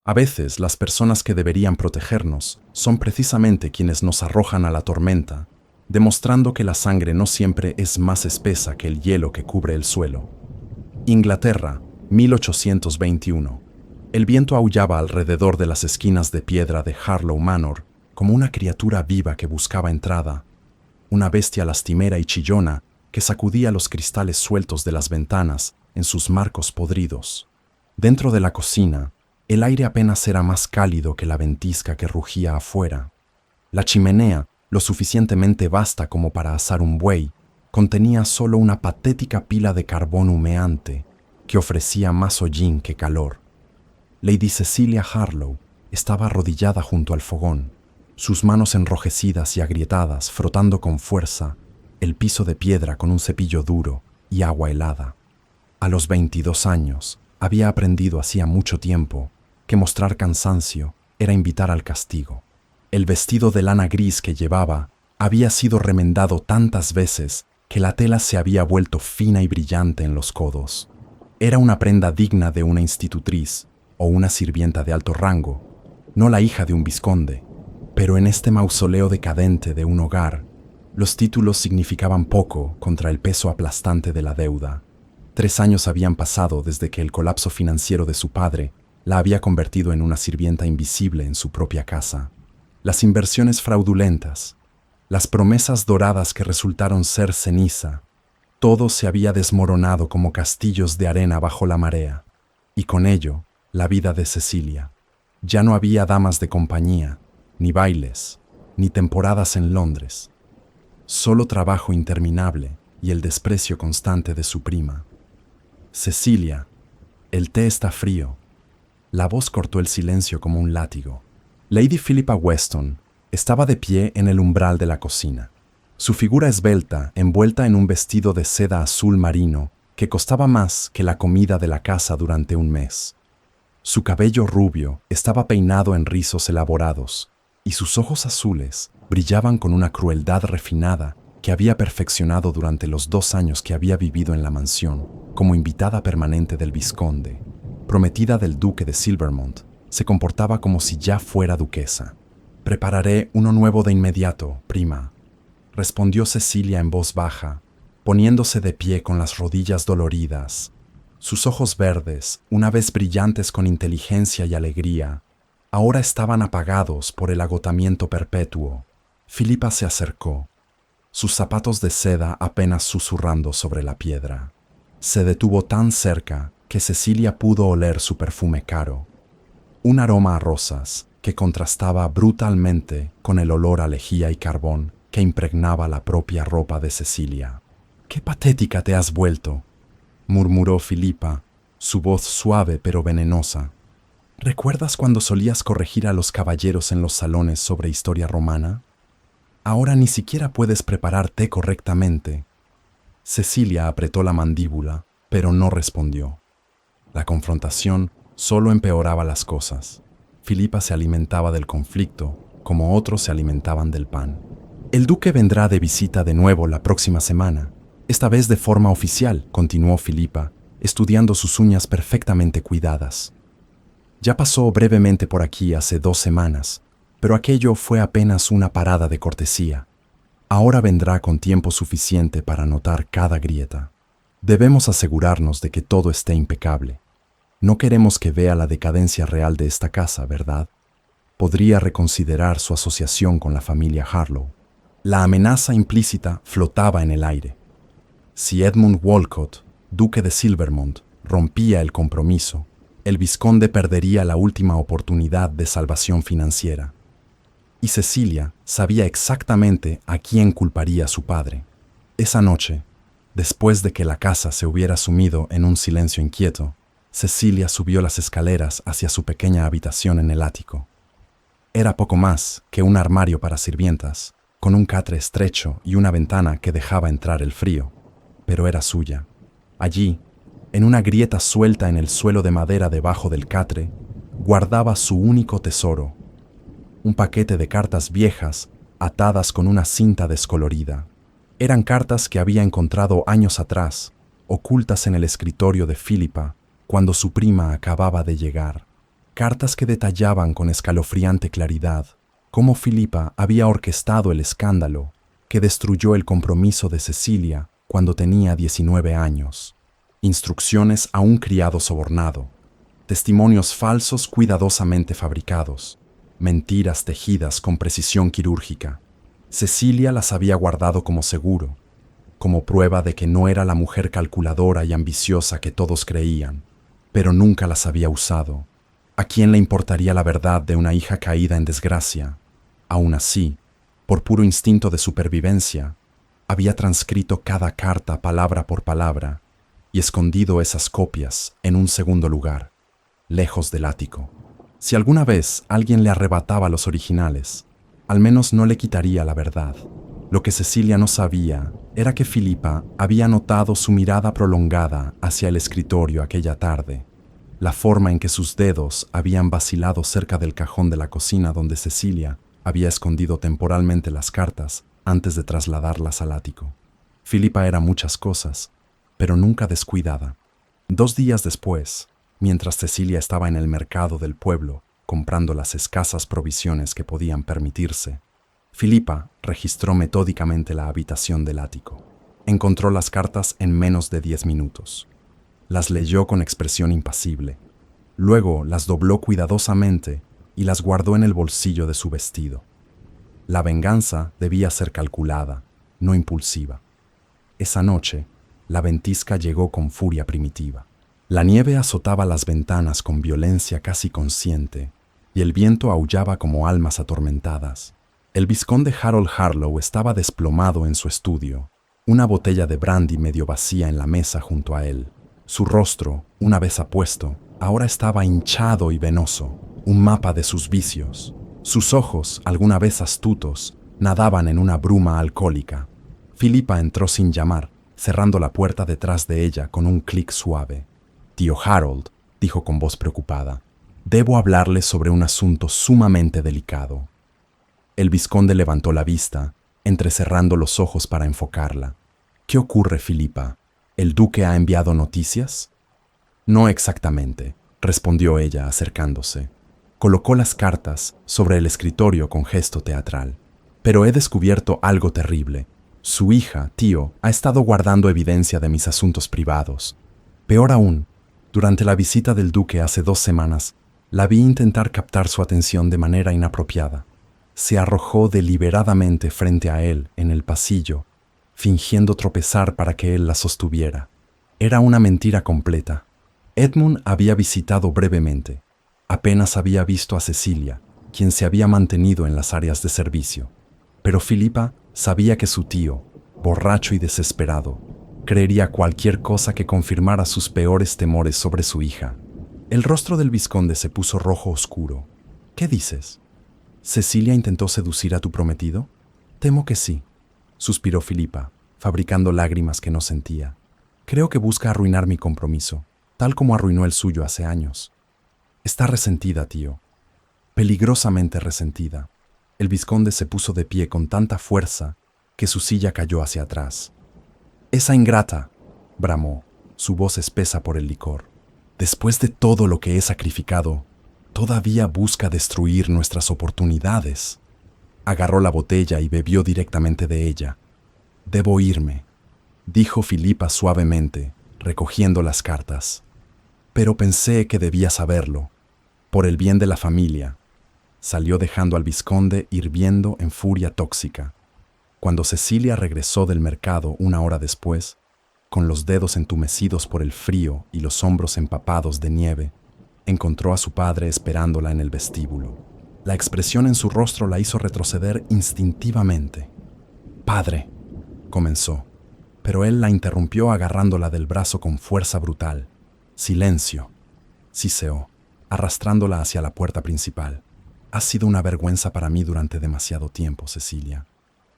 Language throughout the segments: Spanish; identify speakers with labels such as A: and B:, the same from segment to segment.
A: A veces las personas que deberían protegernos son precisamente quienes nos arrojan a la tormenta, demostrando que la sangre no siempre es más espesa que el hielo que cubre el suelo. Inglaterra, 1821. El viento aullaba alrededor de las esquinas de piedra de Harlow Manor como una criatura viva que buscaba entrada, una bestia lastimera y chillona que sacudía los cristales sueltos de las ventanas en sus marcos podridos. Dentro de la cocina, el aire apenas era más cálido que la ventisca que rugía afuera. La chimenea, lo suficientemente vasta como para asar un buey, contenía solo una patética pila de carbón humeante que ofrecía más hollín que calor. Lady Cecilia Harlow estaba arrodillada junto al fogón, sus manos enrojecidas y agrietadas frotando con fuerza el piso de piedra con un cepillo duro y agua helada. A los 22 años, había aprendido hacía mucho tiempo que mostrar cansancio era invitar al castigo. El vestido de lana gris que llevaba había sido remendado tantas veces que la tela se había vuelto fina y brillante en los codos. Era una prenda digna de una institutriz o una sirvienta de alto rango, no la hija de un vizconde, pero en este mausoleo decadente de un hogar, los títulos significaban poco contra el peso aplastante de la deuda. 3 años habían pasado desde que el colapso financiero de su padre la había convertido en una sirvienta invisible en su propia casa. Las inversiones fraudulentas, las promesas doradas que resultaron ser ceniza, todo se había desmoronado como castillos de arena bajo la marea, y con ello, la vida de Cecilia. Ya no había damas de compañía, ni bailes, ni temporadas en Londres. Solo trabajo interminable y el desprecio constante de su prima. Cecilia, el té está frío. La voz cortó el silencio como un látigo. Lady Philippa Weston estaba de pie en el umbral de la cocina. Su figura esbelta, envuelta en un vestido de seda azul marino, que costaba más que la comida de la casa durante un mes. Su cabello rubio estaba peinado en rizos elaborados, y sus ojos azules brillaban con una crueldad refinada que había perfeccionado durante los 2 años que había vivido en la mansión como invitada permanente del vizconde. Prometida del duque de Silvermont, se comportaba como si ya fuera duquesa. «Prepararé uno nuevo de inmediato, prima», respondió Cecilia en voz baja, poniéndose de pie con las rodillas doloridas. Sus ojos verdes, una vez brillantes con inteligencia y alegría, ahora estaban apagados por el agotamiento perpetuo. Philippa se acercó, sus zapatos de seda apenas susurrando sobre la piedra. Se detuvo tan cerca que Cecilia pudo oler su perfume caro, un aroma a rosas que contrastaba brutalmente con el olor a lejía y carbón que impregnaba la propia ropa de Cecilia. «¡Qué patética te has vuelto!», murmuró Philippa, su voz suave pero venenosa. «¿Recuerdas cuando solías corregir a los caballeros en los salones sobre historia romana? Ahora ni siquiera puedes preparar té correctamente». Cecilia apretó la mandíbula, pero no respondió. La confrontación solo empeoraba las cosas. Philippa se alimentaba del conflicto, como otros se alimentaban del pan. «El duque vendrá de visita de nuevo la próxima semana, esta vez de forma oficial», continuó Philippa, estudiando sus uñas perfectamente cuidadas. «Ya pasó brevemente por aquí hace 2 semanas, pero aquello fue apenas una parada de cortesía. Ahora vendrá con tiempo suficiente para notar cada grieta. Debemos asegurarnos de que todo esté impecable. No queremos que vea la decadencia real de esta casa, ¿verdad? Podría reconsiderar su asociación con la familia Harlow». La amenaza implícita flotaba en el aire. Si Edmund Walcott, duque de Silvermont, rompía el compromiso, el vizconde perdería la última oportunidad de salvación financiera. Y Cecilia sabía exactamente a quién culparía a su padre. Esa noche, después de que la casa se hubiera sumido en un silencio inquieto, Cecilia subió las escaleras hacia su pequeña habitación en el ático. Era poco más que un armario para sirvientas, con un catre estrecho y una ventana que dejaba entrar el frío, pero era suya. Allí, en una grieta suelta en el suelo de madera debajo del catre, guardaba su único tesoro, un paquete de cartas viejas atadas con una cinta descolorida. Eran cartas que había encontrado años atrás, ocultas en el escritorio de Philippa, cuando su prima acababa de llegar. cartas que detallaban con escalofriante claridad cómo Filipa había orquestado el escándalo que destruyó el compromiso de Cecilia cuando tenía 19 años, instrucciones a un criado sobornado, testimonios falsos cuidadosamente fabricados, mentiras tejidas con precisión quirúrgica. Cecilia las había guardado como seguro, como prueba de que no era la mujer calculadora y ambiciosa que todos creían, pero nunca las había usado. ¿A quién le importaría la verdad de una hija caída en desgracia? Aún así, por puro instinto de supervivencia, había transcrito cada carta palabra por palabra y escondido esas copias en un segundo lugar, lejos del ático. Si alguna vez alguien le arrebataba los originales, al menos no le quitaría la verdad. Lo que Cecilia no sabía era que Filipa había notado su mirada prolongada hacia el escritorio aquella tarde, la forma en que sus dedos habían vacilado cerca del cajón de la cocina donde Cecilia había escondido temporalmente las cartas antes de trasladarlas al ático. Filipa era muchas cosas, pero nunca descuidada. 2 días después, mientras Cecilia estaba en el mercado del pueblo comprando las escasas provisiones que podían permitirse, Filipa registró metódicamente la habitación del ático. Encontró las cartas en menos de 10 minutos. Las leyó con expresión impasible. Luego las dobló cuidadosamente y las guardó en el bolsillo de su vestido. La venganza debía ser calculada, no impulsiva. Esa noche, la ventisca llegó con furia primitiva. La nieve azotaba las ventanas con violencia casi consciente y el viento aullaba como almas atormentadas. El vizconde Harold Harlow estaba desplomado en su estudio, una botella de brandy medio vacía en la mesa junto a él. Su rostro, una vez apuesto, ahora estaba hinchado y venoso, un mapa de sus vicios. Sus ojos, alguna vez astutos, nadaban en una bruma alcohólica. Filipa entró sin llamar, cerrando la puerta detrás de ella con un clic suave. «Tío Harold», dijo con voz preocupada, «debo hablarle sobre un asunto sumamente delicado». El vizconde levantó la vista, entrecerrando los ojos para enfocarla. «¿Qué ocurre, Filipa? ¿El duque ha enviado noticias?» «No exactamente», respondió ella acercándose. Colocó las cartas sobre el escritorio con gesto teatral. «Pero he descubierto algo terrible. Su hija, tío, ha estado guardando evidencia de mis asuntos privados. Peor aún, durante la visita del duque hace 2 semanas, la vi intentar captar su atención de manera inapropiada. Se arrojó deliberadamente frente a él en el pasillo, fingiendo tropezar para que él la sostuviera. Era una mentira completa. Edmund había visitado brevemente. Apenas había visto a Cecilia, quien se había mantenido en las áreas de servicio. Pero Filipa sabía que su tío, borracho y desesperado, creería cualquier cosa que confirmara sus peores temores sobre su hija. El rostro del vizconde se puso rojo oscuro. «¿Qué dices? ¿Cecilia intentó seducir a tu prometido?» «Temo que sí», suspiró Filipa, fabricando lágrimas que no sentía. «Creo que busca arruinar mi compromiso, tal como arruinó el suyo hace años. Está resentida, tío. Peligrosamente resentida». El vizconde se puso de pie con tanta fuerza que su silla cayó hacia atrás. «Esa ingrata», bramó, su voz espesa por el licor. «Después de todo lo que he sacrificado, todavía busca destruir nuestras oportunidades». Agarró la botella y bebió directamente de ella. «Debo irme», dijo Filipa suavemente, recogiendo las cartas. «Pero pensé que debía saberlo, por el bien de la familia». Salió dejando al vizconde hirviendo en furia tóxica. Cuando Cecilia regresó del mercado 1 hora después, con los dedos entumecidos por el frío y los hombros empapados de nieve, encontró a su padre esperándola en el vestíbulo. La expresión en su rostro la hizo retroceder instintivamente. «Padre», comenzó, pero él la interrumpió agarrándola del brazo con fuerza brutal. «Silencio», siseó, arrastrándola hacia la puerta principal. «Has sido una vergüenza para mí durante demasiado tiempo, Cecilia.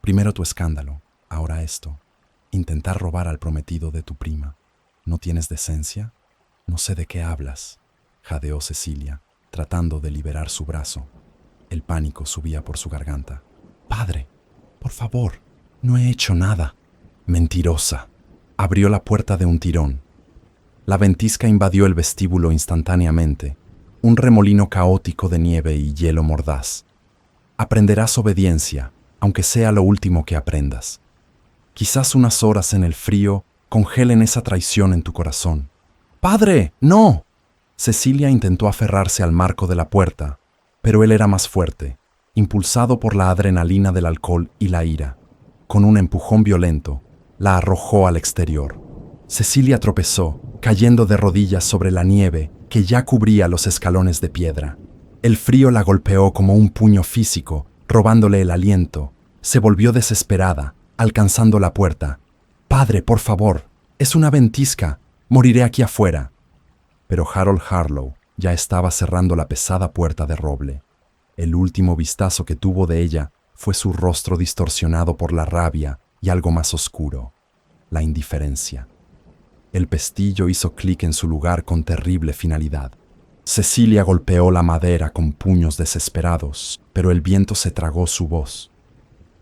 A: Primero tu escándalo, ahora esto. Intentar robar al prometido de tu prima. ¿No tienes decencia? No sé de qué hablas», jadeó Cecilia, tratando de liberar su brazo. El pánico subía por su garganta. «Padre, por favor, no he hecho nada». «Mentirosa». Abrió la puerta de un tirón. La ventisca invadió el vestíbulo instantáneamente un remolino caótico de nieve y hielo mordaz. Aprenderás obediencia, aunque sea lo último que aprendas. Quizás unas horas en el frío congelen esa traición en tu corazón. ¡Padre, no! Cecilia intentó aferrarse al marco de la puerta, pero él era más fuerte, impulsado por la adrenalina del alcohol y la ira. Con un empujón violento, la arrojó al exterior. Cecilia tropezó, cayendo de rodillas sobre la nieve que ya cubría los escalones de piedra. El frío la golpeó como un puño físico, robándole el aliento. Se volvió desesperada, alcanzando la puerta. «Padre, por favor, es una ventisca, moriré aquí afuera». Pero Harold Harlow ya estaba cerrando la pesada puerta de roble. El último vistazo que tuvo de ella fue su rostro distorsionado por la rabia y algo más oscuro, la indiferencia. El pestillo hizo clic en su lugar con terrible finalidad. Cecilia golpeó la madera con puños desesperados, pero el viento se tragó su voz.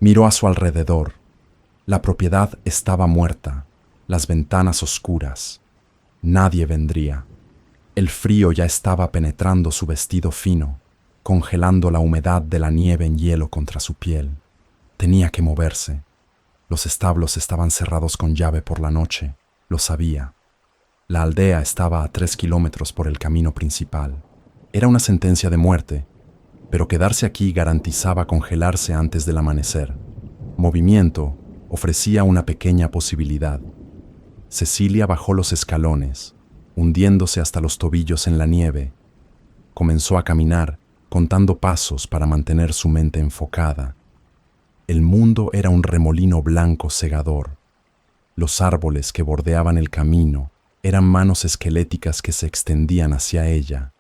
A: Miró a su alrededor. La propiedad estaba muerta, las ventanas oscuras. Nadie vendría. El frío ya estaba penetrando su vestido fino, congelando la humedad de la nieve en hielo contra su piel. Tenía que moverse. Los establos estaban cerrados con llave por la noche, lo sabía. La aldea estaba a 3 kilómetros por el camino principal. Era una sentencia de muerte, pero quedarse aquí garantizaba congelarse antes del amanecer. Movimiento ofrecía una pequeña posibilidad. Cecilia bajó los escalones, hundiéndose hasta los tobillos en la nieve. Comenzó a caminar, contando pasos para mantener su mente enfocada. El mundo era un remolino blanco cegador. Los árboles que bordeaban el camino eran manos esqueléticas que se extendían hacia ella.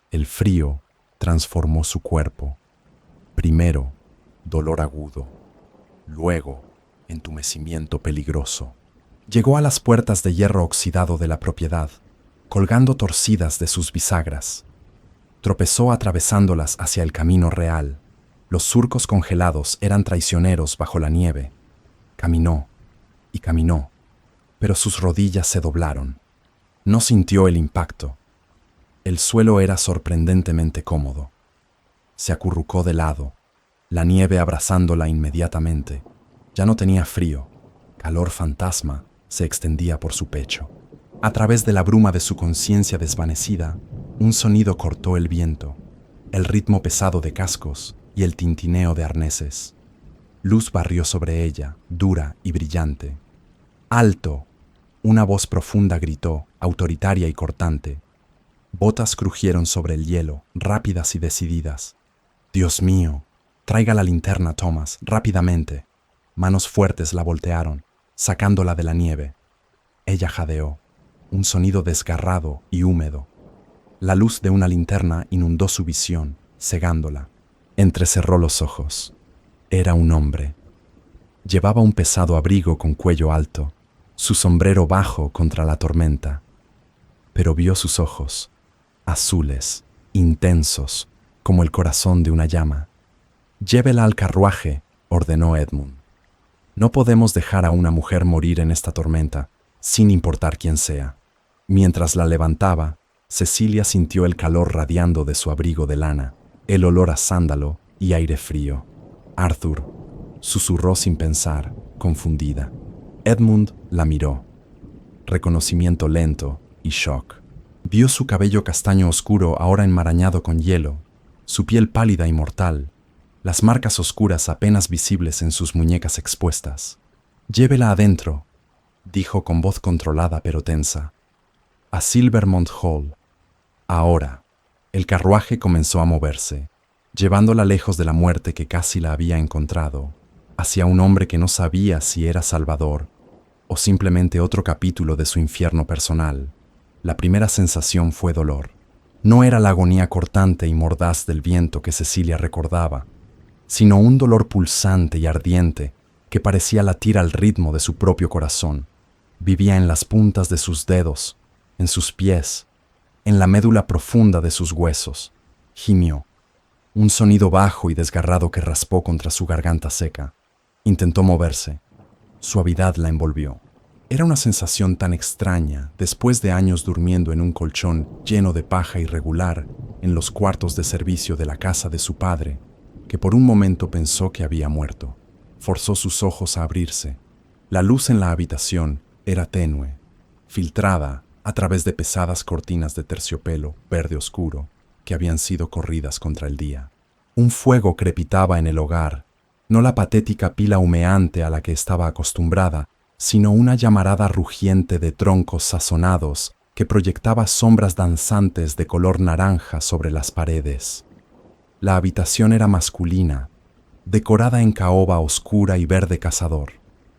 A: El frío transformó su cuerpo. Primero, dolor agudo. Luego, entumecimiento peligroso. Llegó a las puertas de hierro oxidado de la propiedad, colgando torcidas de sus bisagras. Tropezó atravesándolas hacia el camino real. Los surcos congelados eran traicioneros bajo la nieve. Caminó y caminó, pero sus rodillas se doblaron. No sintió el impacto. El suelo era sorprendentemente cómodo. Se acurrucó de lado, la nieve abrazándola inmediatamente. Ya no tenía frío. Calor fantasma se extendía por su pecho. A través de la bruma de su conciencia desvanecida, un sonido cortó el viento, el ritmo pesado de cascos y el tintineo de arneses. Luz barrió sobre ella, dura y brillante. ¡Alto! Una voz profunda gritó, autoritaria y cortante. Botas crujieron sobre el hielo, rápidas y decididas. «Dios mío, traiga la linterna, Thomas, rápidamente». Manos fuertes la voltearon, sacándola de la nieve. Ella jadeó, un sonido desgarrado y húmedo. La luz de una linterna inundó su visión, cegándola. Entrecerró los ojos. Era un hombre. Llevaba un pesado abrigo con cuello alto, su sombrero bajo contra la tormenta. Pero vio sus ojos, azules, intensos, como el corazón de una llama. «Llévela al carruaje», ordenó Edmund. «No podemos dejar a una mujer morir en esta tormenta, sin importar quién sea». Mientras la levantaba, Cecilia sintió el calor radiando de su abrigo de lana, el olor a sándalo y aire frío. «Arthur», susurró sin pensar, confundida. Edmund la miró. Reconocimiento lento y shock. Vio su cabello castaño oscuro ahora enmarañado con hielo, su piel pálida y mortal, las marcas oscuras apenas visibles en sus muñecas expuestas. «Llévela adentro», dijo con voz controlada pero tensa. «A Silvermont Hall». Ahora, el carruaje comenzó a moverse, llevándola lejos de la muerte que casi la había encontrado, hacia un hombre que no sabía si era Salvador o simplemente otro capítulo de su infierno personal. La primera sensación fue dolor. No era la agonía cortante y mordaz del viento que Cecilia recordaba, sino un dolor pulsante y ardiente que parecía latir al ritmo de su propio corazón. Vivía en las puntas de sus dedos, en sus pies, en la médula profunda de sus huesos. Gimió, un sonido bajo y desgarrado que raspó contra su garganta seca. Intentó moverse. Suavidad la envolvió. Era una sensación tan extraña después de años durmiendo en un colchón lleno de paja irregular en los cuartos de servicio de la casa de su padre, que por un momento pensó que había muerto. Forzó sus ojos a abrirse. La luz en la habitación era tenue, filtrada a través de pesadas cortinas de terciopelo verde oscuro que habían sido corridas contra el día. Un fuego crepitaba en el hogar, no la patética pila humeante a la que estaba acostumbrada, sino una llamarada rugiente de troncos sazonados que proyectaba sombras danzantes de color naranja sobre las paredes. La habitación era masculina, decorada en caoba oscura y verde cazador.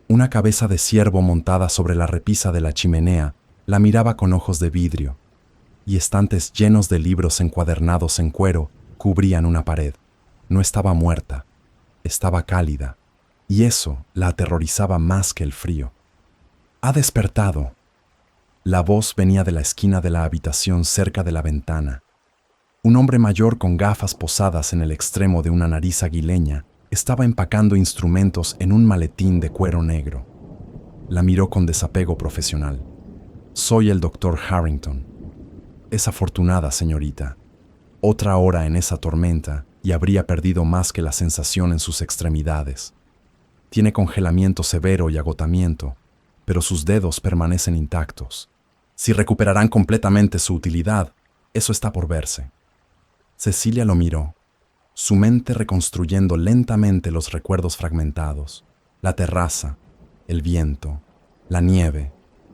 A: Una cabeza de ciervo montada sobre la repisa de la chimenea la miraba con ojos de vidrio, y estantes llenos de libros encuadernados en cuero cubrían una pared. No estaba muerta, estaba cálida, y eso la aterrorizaba más que el frío. «Ha despertado». La voz venía de la esquina de la habitación cerca de la ventana. Un hombre mayor con gafas posadas en el extremo de una nariz aguileña estaba empacando instrumentos en un maletín de cuero negro. La miró con desapego profesional. «Soy el doctor Harrington». «Es afortunada, señorita. Otra hora en esa tormenta y habría perdido más que la sensación en sus extremidades. Tiene congelamiento severo y agotamiento, pero sus dedos permanecen intactos. Si recuperarán completamente su utilidad, eso está por verse». Cecilia lo miró, su mente reconstruyendo lentamente los recuerdos fragmentados: la terraza, el viento, la nieve,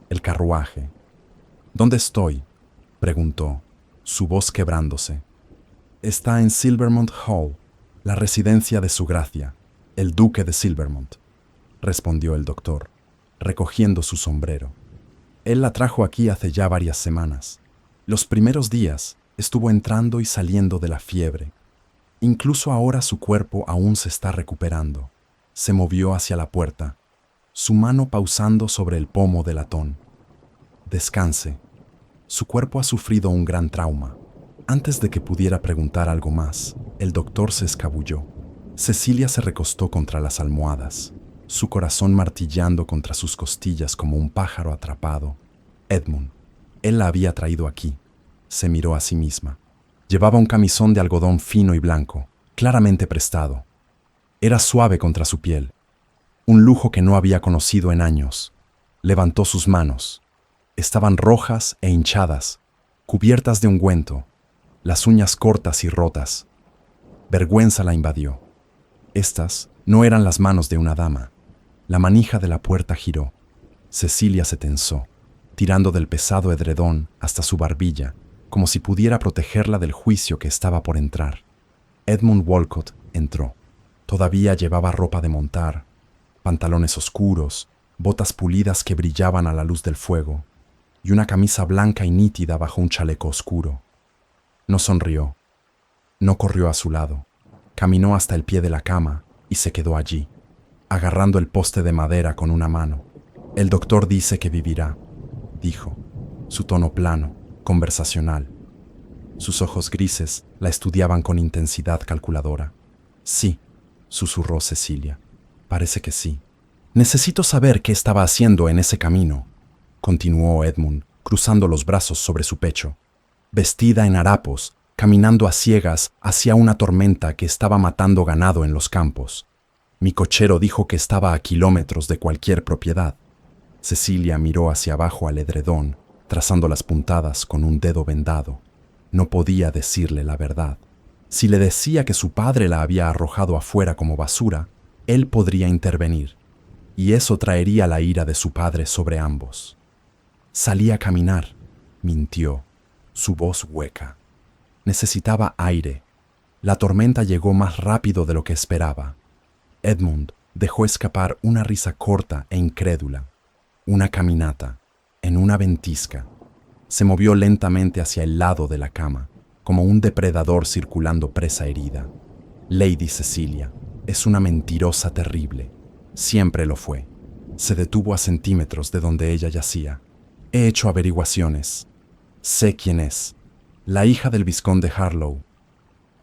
A: el carruaje. «¿Dónde estoy?», preguntó, su voz quebrándose. «Está en Silvermont Hall, la residencia de su gracia, el duque de Silvermont», respondió el doctor, recogiendo su sombrero. «Él la trajo aquí hace ya varias semanas. Los primeros días estuvo entrando y saliendo de la fiebre. Incluso ahora su cuerpo aún se está recuperando». Se movió hacia la puerta, su mano pausando sobre el pomo del latón. «Descanse. Su cuerpo ha sufrido un gran trauma». Antes de que pudiera preguntar algo más, el doctor se escabulló. Cecilia se recostó contra las almohadas, su corazón martillando contra sus costillas como un pájaro atrapado. Edmund. Él la había traído aquí. Se miró a sí misma. Llevaba un camisón de algodón fino y blanco, claramente prestado. Era suave contra su piel, un lujo que no había conocido en años. Levantó sus manos. Estaban rojas e hinchadas, cubiertas de ungüento, las uñas cortas y rotas. Vergüenza la invadió. Estas no eran las manos de una dama. La manija de la puerta giró. Cecilia se tensó, tirando del pesado edredón hasta su barbilla, como si pudiera protegerla del juicio que estaba por entrar. Edmund Walcott entró. Todavía llevaba ropa de montar, pantalones oscuros, botas pulidas que brillaban a la luz del fuego, y una camisa blanca y nítida bajo un chaleco oscuro. No sonrió. No corrió a su lado. Caminó hasta el pie de la cama y se quedó allí, agarrando el poste de madera con una mano. «El doctor dice que vivirá», dijo, su tono plano, conversacional. Sus ojos grises la estudiaban con intensidad calculadora. «Sí», susurró Cecilia. «Parece que sí». «Necesito saber qué estaba haciendo en ese camino», continuó Edmund, cruzando los brazos sobre su pecho. «Vestida en harapos, caminando a ciegas hacia una tormenta que estaba matando ganado en los campos. Mi cochero dijo que estaba a kilómetros de cualquier propiedad». Cecilia miró hacia abajo al edredón, trazando las puntadas con un dedo vendado. No podía decirle la verdad. Si le decía que su padre la había arrojado afuera como basura, él podría intervenir, y eso traería la ira de su padre sobre ambos. «Salí a caminar», mintió, su voz hueca. Necesitaba aire. La tormenta llegó más rápido de lo que esperaba. Edmund dejó escapar una risa corta e incrédula. Una caminata, en una ventisca. Se movió lentamente hacia el lado de la cama, como un depredador circulando presa herida. «Lady Cecilia es una mentirosa terrible. Siempre lo fue». Se detuvo a centímetros de donde ella yacía. «He hecho averiguaciones. Sé quién es. La hija del vizconde Harlow.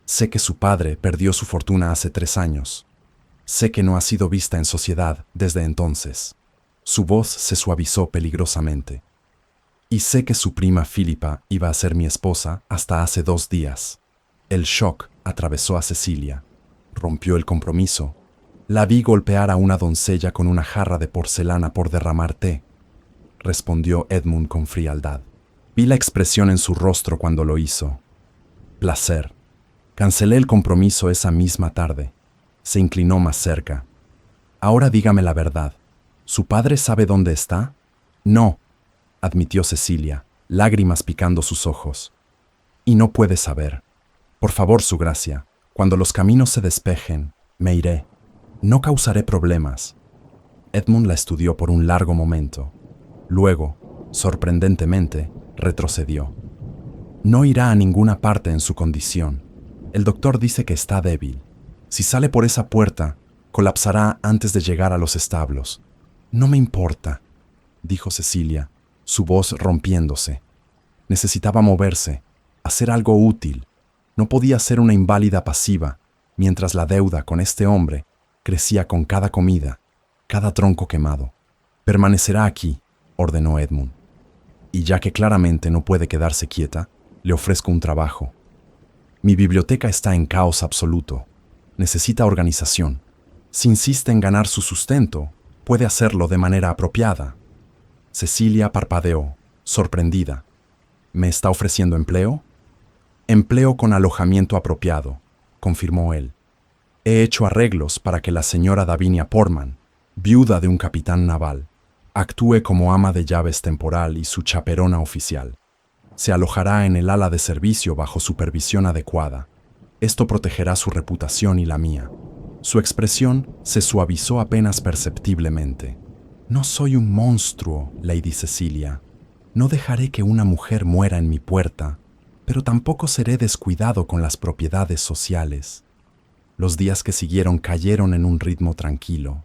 A: Sé que su padre perdió su fortuna hace 3 años. Sé que no ha sido vista en sociedad desde entonces. Su voz se suavizó peligrosamente. Y sé que su prima Philippa iba a ser mi esposa hasta hace 2 días. El shock atravesó a Cecilia. Rompió el compromiso. La vi golpear a una doncella con una jarra de porcelana por derramar té, respondió Edmund con frialdad. Vi la expresión en su rostro cuando lo hizo. Placer. Cancelé el compromiso esa misma tarde. Se inclinó más cerca. Ahora dígame la verdad. ¿Su padre sabe dónde está? No, admitió Cecilia, lágrimas picando sus ojos. Y no puede saber. Por favor, su gracia, cuando los caminos se despejen, me iré. No causaré problemas. Edmund la estudió por un largo momento. Luego, sorprendentemente, retrocedió. No irá a ninguna parte en su condición. El doctor dice que está débil. Si sale por esa puerta, colapsará antes de llegar a los establos. No me importa, dijo Cecilia, su voz rompiéndose. Necesitaba moverse, hacer algo útil. No podía ser una inválida pasiva, mientras la deuda con este hombre crecía con cada comida, cada tronco quemado. Permanecerá aquí, ordenó Edmund. Y ya que claramente no puede quedarse quieta, le ofrezco un trabajo. Mi biblioteca está en caos absoluto. Necesita organización. Si insiste en ganar su sustento, puede hacerlo de manera apropiada. Cecilia parpadeó, sorprendida. ¿Me está ofreciendo empleo? Empleo con alojamiento apropiado, confirmó él. He hecho arreglos para que la señora Davinia Portman, viuda de un capitán naval, actúe como ama de llaves temporal y su chaperona oficial. Se alojará en el ala de servicio bajo supervisión adecuada. Esto protegerá su reputación y la mía. Su expresión se suavizó apenas perceptiblemente. No soy un monstruo, Lady Cecilia. No dejaré que una mujer muera en mi puerta, pero tampoco seré descuidado con las propiedades sociales. Los días que siguieron cayeron en un ritmo tranquilo.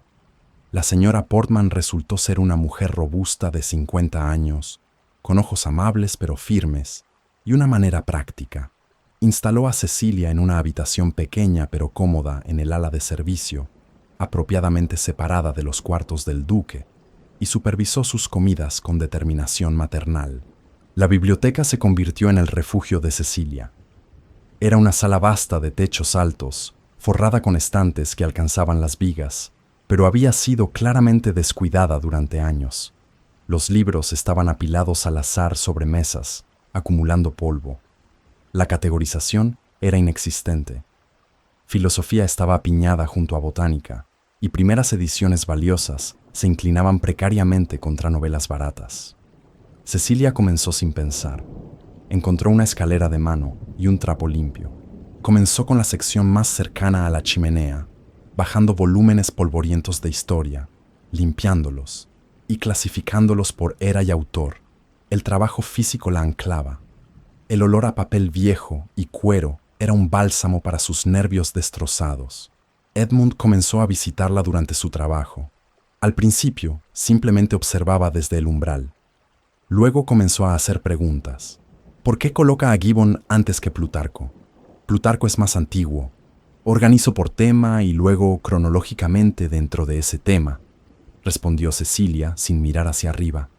A: La señora Portman resultó ser una mujer robusta de 50 años, con ojos amables pero firmes y una manera práctica. Instaló a Cecilia en una habitación pequeña pero cómoda en el ala de servicio, apropiadamente separada de los cuartos del duque, y supervisó sus comidas con determinación maternal. La biblioteca se convirtió en el refugio de Cecilia. Era una sala vasta de techos altos, forrada con estantes que alcanzaban las vigas, pero había sido claramente descuidada durante años. Los libros estaban apilados al azar sobre mesas, acumulando polvo. La categorización era inexistente. Filosofía estaba apiñada junto a botánica, y primeras ediciones valiosas se inclinaban precariamente contra novelas baratas. Cecilia comenzó sin pensar. Encontró una escalera de mano y un trapo limpio. Comenzó con la sección más cercana a la chimenea, bajando volúmenes polvorientos de historia, limpiándolos y clasificándolos por era y autor. El trabajo físico la anclaba. El olor a papel viejo y cuero era un bálsamo para sus nervios destrozados. Edmund comenzó a visitarla durante su trabajo. Al principio, simplemente observaba desde el umbral. Luego comenzó a hacer preguntas. ¿Por qué coloca a Gibbon antes que Plutarco? Plutarco es más antiguo. Organizo por tema y luego cronológicamente dentro de ese tema, respondió Cecilia sin mirar hacia arriba.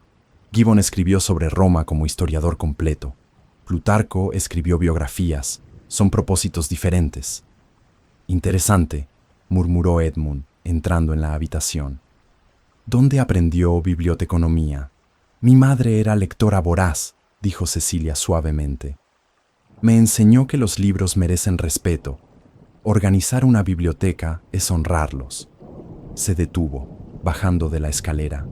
A: Gibbon escribió sobre Roma como historiador completo. Plutarco escribió biografías. Son propósitos diferentes. Interesante, murmuró Edmund, entrando en la habitación. ¿Dónde aprendió biblioteconomía? Mi madre era lectora voraz, dijo Cecilia suavemente. Me enseñó que los libros merecen respeto. Organizar una biblioteca es honrarlos. Se detuvo, bajando de la escalera.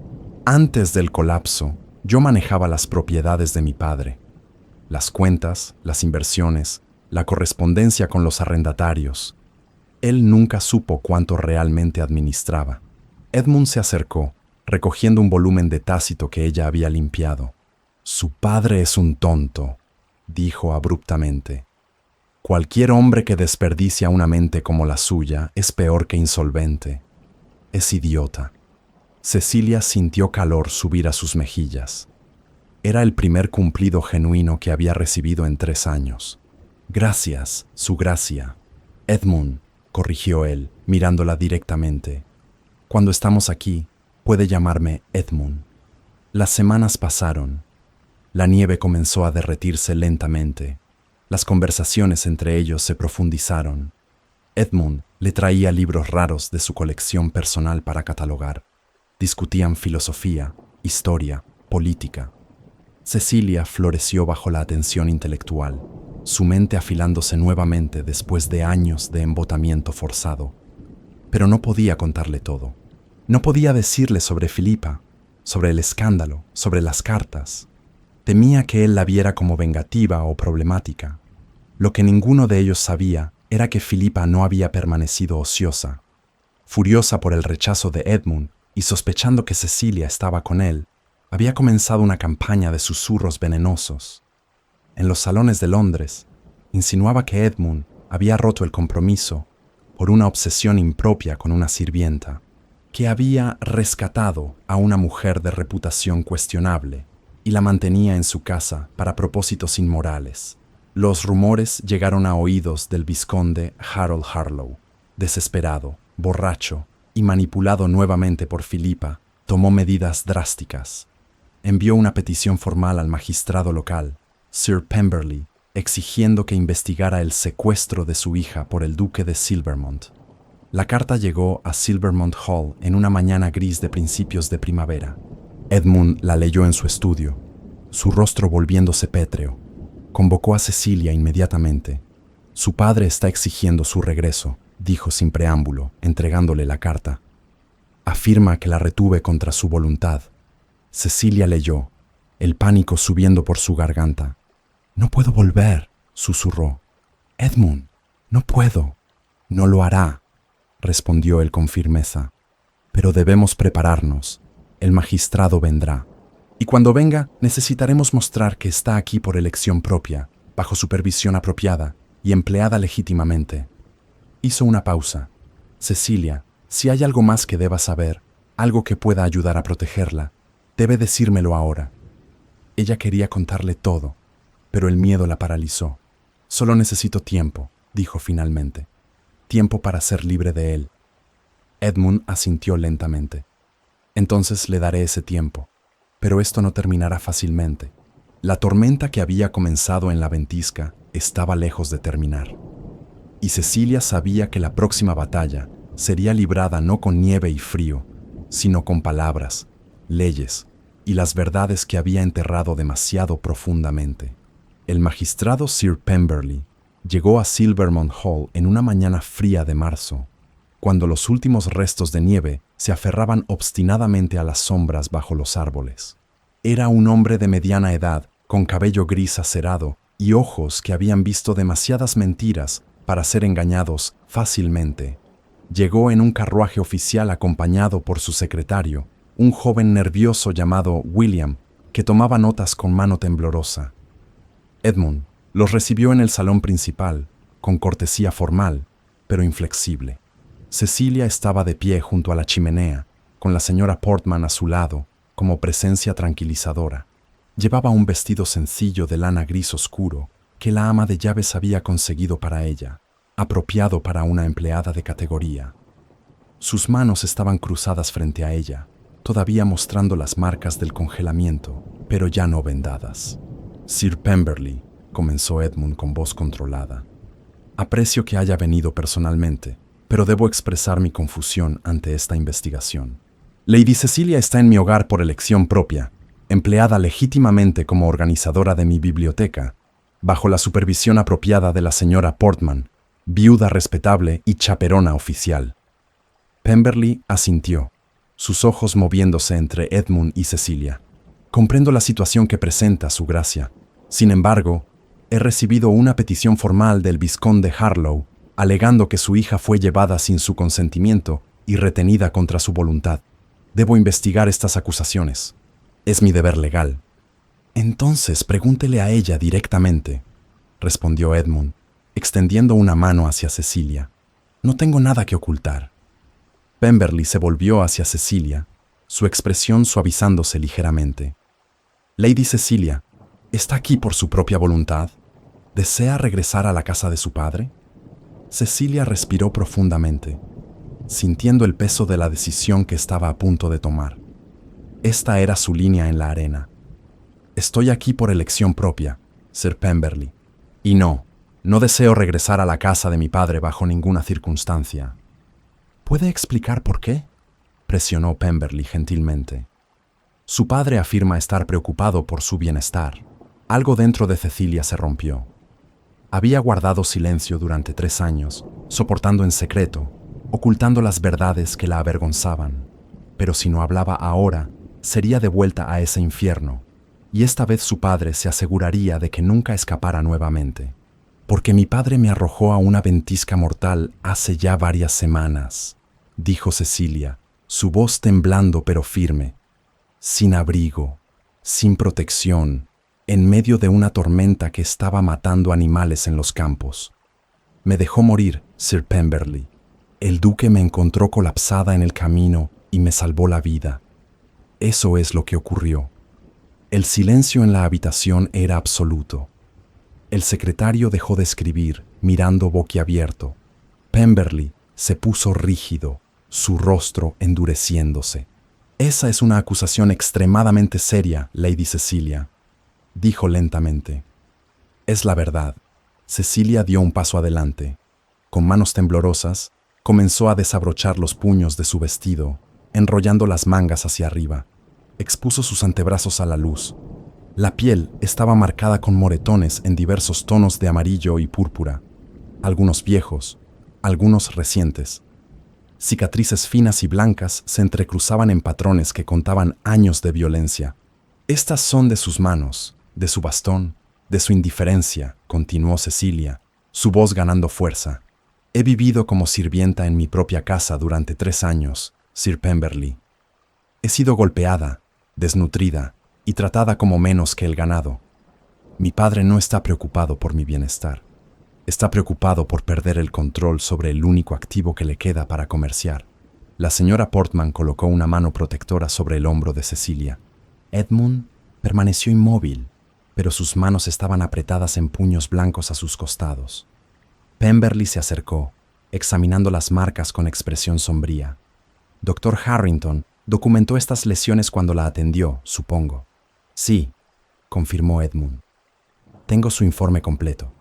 A: Antes del colapso, yo manejaba las propiedades de mi padre. Las cuentas, las inversiones, la correspondencia con los arrendatarios. Él nunca supo cuánto realmente administraba. Edmund se acercó, recogiendo un volumen de Tácito que ella había limpiado. Su padre es un tonto, dijo abruptamente. Cualquier hombre que desperdicia una mente como la suya es peor que insolvente. Es idiota. Cecilia sintió calor subir a sus mejillas. Era el primer cumplido genuino que había recibido en 3 años. Gracias, su gracia. Edmund, corrigió él, mirándola directamente. Cuando estamos aquí, Puede llamarme Edmund. Las semanas pasaron. La nieve comenzó a derretirse lentamente. Las conversaciones entre ellos se profundizaron. Edmund le traía libros raros de su colección personal para catalogar. Discutían filosofía, historia, política. Cecilia floreció bajo la atención intelectual, su mente afilándose nuevamente después de años de embotamiento forzado. Pero no podía contarle todo. No podía decirle sobre Filipa, sobre el escándalo, sobre las cartas. Temía que él la viera como vengativa o problemática. Lo que ninguno de ellos sabía era que Filipa no había permanecido ociosa. Furiosa por el rechazo de Edmund y sospechando que Cecilia estaba con él, había comenzado una campaña de susurros venenosos. En los salones de Londres, insinuaba que Edmund había roto el compromiso por una obsesión impropia con una sirvienta, que había rescatado a una mujer de reputación cuestionable y la mantenía en su casa para propósitos inmorales. Los rumores llegaron a oídos del vizconde Harold Harlow. Desesperado, borracho y manipulado nuevamente por Filipa, tomó medidas drásticas. Envió una petición formal al magistrado local, Sir Pemberley, exigiendo que investigara el secuestro de su hija por el duque de Silvermont. La carta llegó a Silvermont Hall en una mañana gris de principios de primavera. Edmund la leyó en su estudio, su rostro volviéndose pétreo. Convocó a Cecilia inmediatamente. Su padre está exigiendo su regreso, dijo sin preámbulo, entregándole la carta. Afirma que la retuve contra su voluntad. Cecilia leyó, el pánico subiendo por su garganta. «No puedo volver», susurró. «Edmund, no puedo». «No lo hará», respondió él con firmeza. «Pero debemos prepararnos. El magistrado vendrá. Y cuando venga, necesitaremos mostrar que está aquí por elección propia, bajo supervisión apropiada y empleada legítimamente». Hizo una pausa. «Cecilia, si hay algo más que deba saber, algo que pueda ayudar a protegerla, debe decírmelo ahora». Ella quería contarle todo, pero el miedo la paralizó. «Solo necesito tiempo», dijo finalmente. «Tiempo para ser libre de él». Edmund asintió lentamente. «Entonces le daré ese tiempo. Pero esto no terminará fácilmente. La tormenta que había comenzado en la ventisca estaba lejos de terminar. Y Cecilia sabía que la próxima batalla sería librada no con nieve y frío, sino con palabras, leyes y las verdades que había enterrado demasiado profundamente. El magistrado Sir Pemberley llegó a Silvermont Hall en una mañana fría de marzo, cuando los últimos restos de nieve se aferraban obstinadamente a las sombras bajo los árboles. Era un hombre de mediana edad, con cabello gris acerado y ojos que habían visto demasiadas mentiras para ser engañados fácilmente. Llegó en un carruaje oficial acompañado por su secretario, un joven nervioso llamado William, que tomaba notas con mano temblorosa. Edmund los recibió en el salón principal, con cortesía formal, pero inflexible. Cecilia estaba de pie junto a la chimenea, con la señora Portman a su lado, como presencia tranquilizadora. Llevaba un vestido sencillo de lana gris oscuro que la ama de llaves había conseguido para ella, apropiado para una empleada de categoría. Sus manos estaban cruzadas frente a ella, todavía mostrando las marcas del congelamiento, pero ya no vendadas. «Sir Pemberley», comenzó Edmund con voz controlada. «Aprecio que haya venido personalmente, pero debo expresar mi confusión ante esta investigación. Lady Cecilia está en mi hogar por elección propia, empleada legítimamente como organizadora de mi biblioteca, bajo la supervisión apropiada de la señora Portman, viuda respetable y chaperona oficial». Pemberley asintió, sus ojos moviéndose entre Edmund y Cecilia. «Comprendo la situación que presenta su gracia. Sin embargo, he recibido una petición formal del vizconde Harlow, alegando que su hija fue llevada sin su consentimiento y retenida contra su voluntad. Debo investigar estas acusaciones. Es mi deber legal». «Entonces pregúntele a ella directamente», respondió Edmund, extendiendo una mano hacia Cecilia. «No tengo nada que ocultar». Pemberley se volvió hacia Cecilia, su expresión suavizándose ligeramente. «Lady Cecilia, ¿está aquí por su propia voluntad? ¿Desea regresar a la casa de su padre?» Cecilia respiró profundamente. sintiendo el peso de la decisión que estaba a punto de tomar. Esta era su línea en la arena. Estoy aquí por elección propia, Sir Pemberley. Y no deseo regresar a la casa de mi padre bajo ninguna circunstancia. ¿Puede explicar por qué?, presionó Pemberley gentilmente. Su padre afirma estar preocupado por su bienestar. Algo dentro de Cecilia se rompió. Había guardado silencio durante 3 años, soportando en secreto, ocultando las verdades que la avergonzaban. Pero si no hablaba ahora, sería devuelta a ese infierno, y esta vez su padre se aseguraría de que nunca escapara nuevamente. Porque mi padre me arrojó a una ventisca mortal hace ya varias semanas, dijo Cecilia, su voz temblando pero firme. Sin abrigo, sin protección, en medio de una tormenta que estaba matando animales en los campos. Me dejó morir, Sir Pemberley. El duque me encontró colapsada en el camino y me salvó la vida. Eso es lo que ocurrió. El silencio en la habitación era absoluto. El secretario dejó de escribir, mirando boquiabierto. Pemberley se puso rígido, su rostro endureciéndose. Esa es una acusación extremadamente seria, Lady Cecilia, dijo lentamente. Es la verdad. Cecilia dio un paso adelante. Con manos temblorosas, comenzó a desabrochar los puños de su vestido, enrollando las mangas hacia arriba. Expuso sus antebrazos a la luz. La piel estaba marcada con moretones en diversos tonos de amarillo y púrpura, algunos viejos, algunos recientes. Cicatrices finas y blancas se entrecruzaban en patrones que contaban años de violencia. Estas son de sus manos, de su bastón, de su indiferencia, continuó Cecilia, su voz ganando fuerza. He vivido como sirvienta en mi propia casa durante 3 años, Sir Pemberley. He sido golpeada, desnutrida y tratada como menos que el ganado. Mi padre no está preocupado por mi bienestar. Está preocupado por perder el control sobre el único activo que le queda para comerciar. La señora Portman colocó una mano protectora sobre el hombro de Cecilia. Edmund permaneció inmóvil, pero sus manos estaban apretadas en puños blancos a sus costados. Pemberley se acercó, examinando las marcas con expresión sombría. Dr. Harrington documentó estas lesiones cuando la atendió, supongo. Sí, confirmó Edmund. Tengo su informe completo.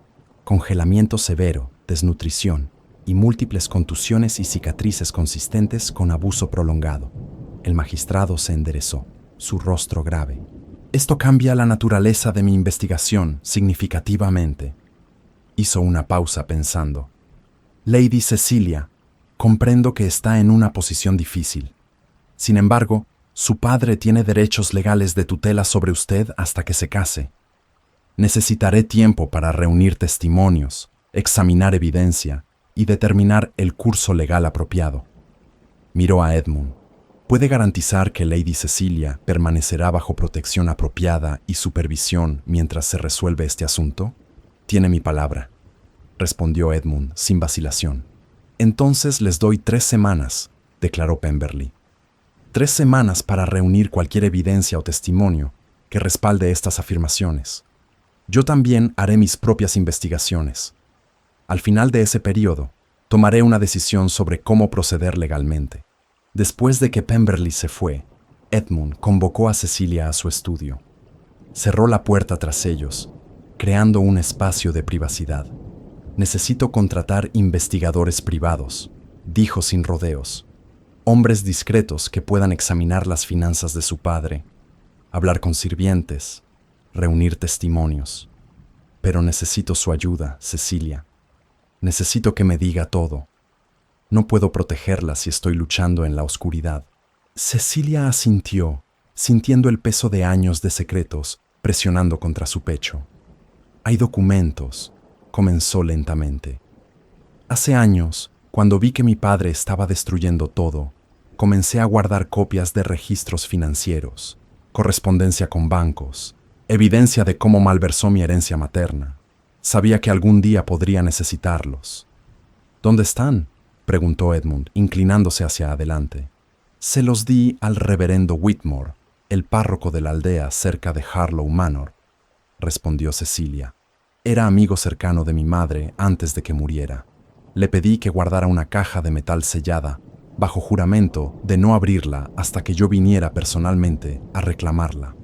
A: Congelamiento severo, desnutrición y múltiples contusiones y cicatrices consistentes con abuso prolongado. El magistrado se enderezó, su rostro grave. Esto cambia la naturaleza de mi investigación significativamente. Hizo una pausa pensando. Lady Cecilia, comprendo que está en una posición difícil. Sin embargo, su padre tiene derechos legales de tutela sobre usted hasta que se case. Necesitaré tiempo para reunir testimonios, examinar evidencia y determinar el curso legal apropiado. Miró a Edmund. ¿Puede garantizar que Lady Cecilia permanecerá bajo protección apropiada y supervisión mientras se resuelve este asunto? Tiene mi palabra, respondió Edmund sin vacilación. Entonces les doy 3 semanas, declaró Pemberley. 3 semanas para reunir cualquier evidencia o testimonio que respalde estas afirmaciones. Yo también haré mis propias investigaciones. Al final de ese periodo, tomaré una decisión sobre cómo proceder legalmente. Después de que Pemberley se fue, Edmund convocó a Cecilia a su estudio. Cerró la puerta tras ellos, creando un espacio de privacidad. Necesito contratar investigadores privados, dijo sin rodeos. Hombres discretos que puedan examinar las finanzas de su padre, hablar con sirvientes, reunir testimonios. Pero necesito su ayuda, Cecilia. Necesito que me diga todo. No puedo protegerla si estoy luchando en la oscuridad. Cecilia asintió, sintiendo el peso de años de secretos presionando contra su pecho. Hay documentos, comenzó lentamente. Hace años, cuando vi que mi padre estaba destruyendo todo, comencé a guardar copias de registros financieros, correspondencia con bancos, evidencia de cómo malversó mi herencia materna. Sabía que algún día podría necesitarlos. ¿Dónde están?, preguntó Edmund, inclinándose hacia adelante. Se los di al reverendo Whitmore, el párroco de la aldea cerca de Harlow Manor, respondió Cecilia. Era amigo cercano de mi madre antes de que muriera. Le pedí que guardara una caja de metal sellada bajo juramento de no abrirla hasta que yo viniera personalmente a reclamarla.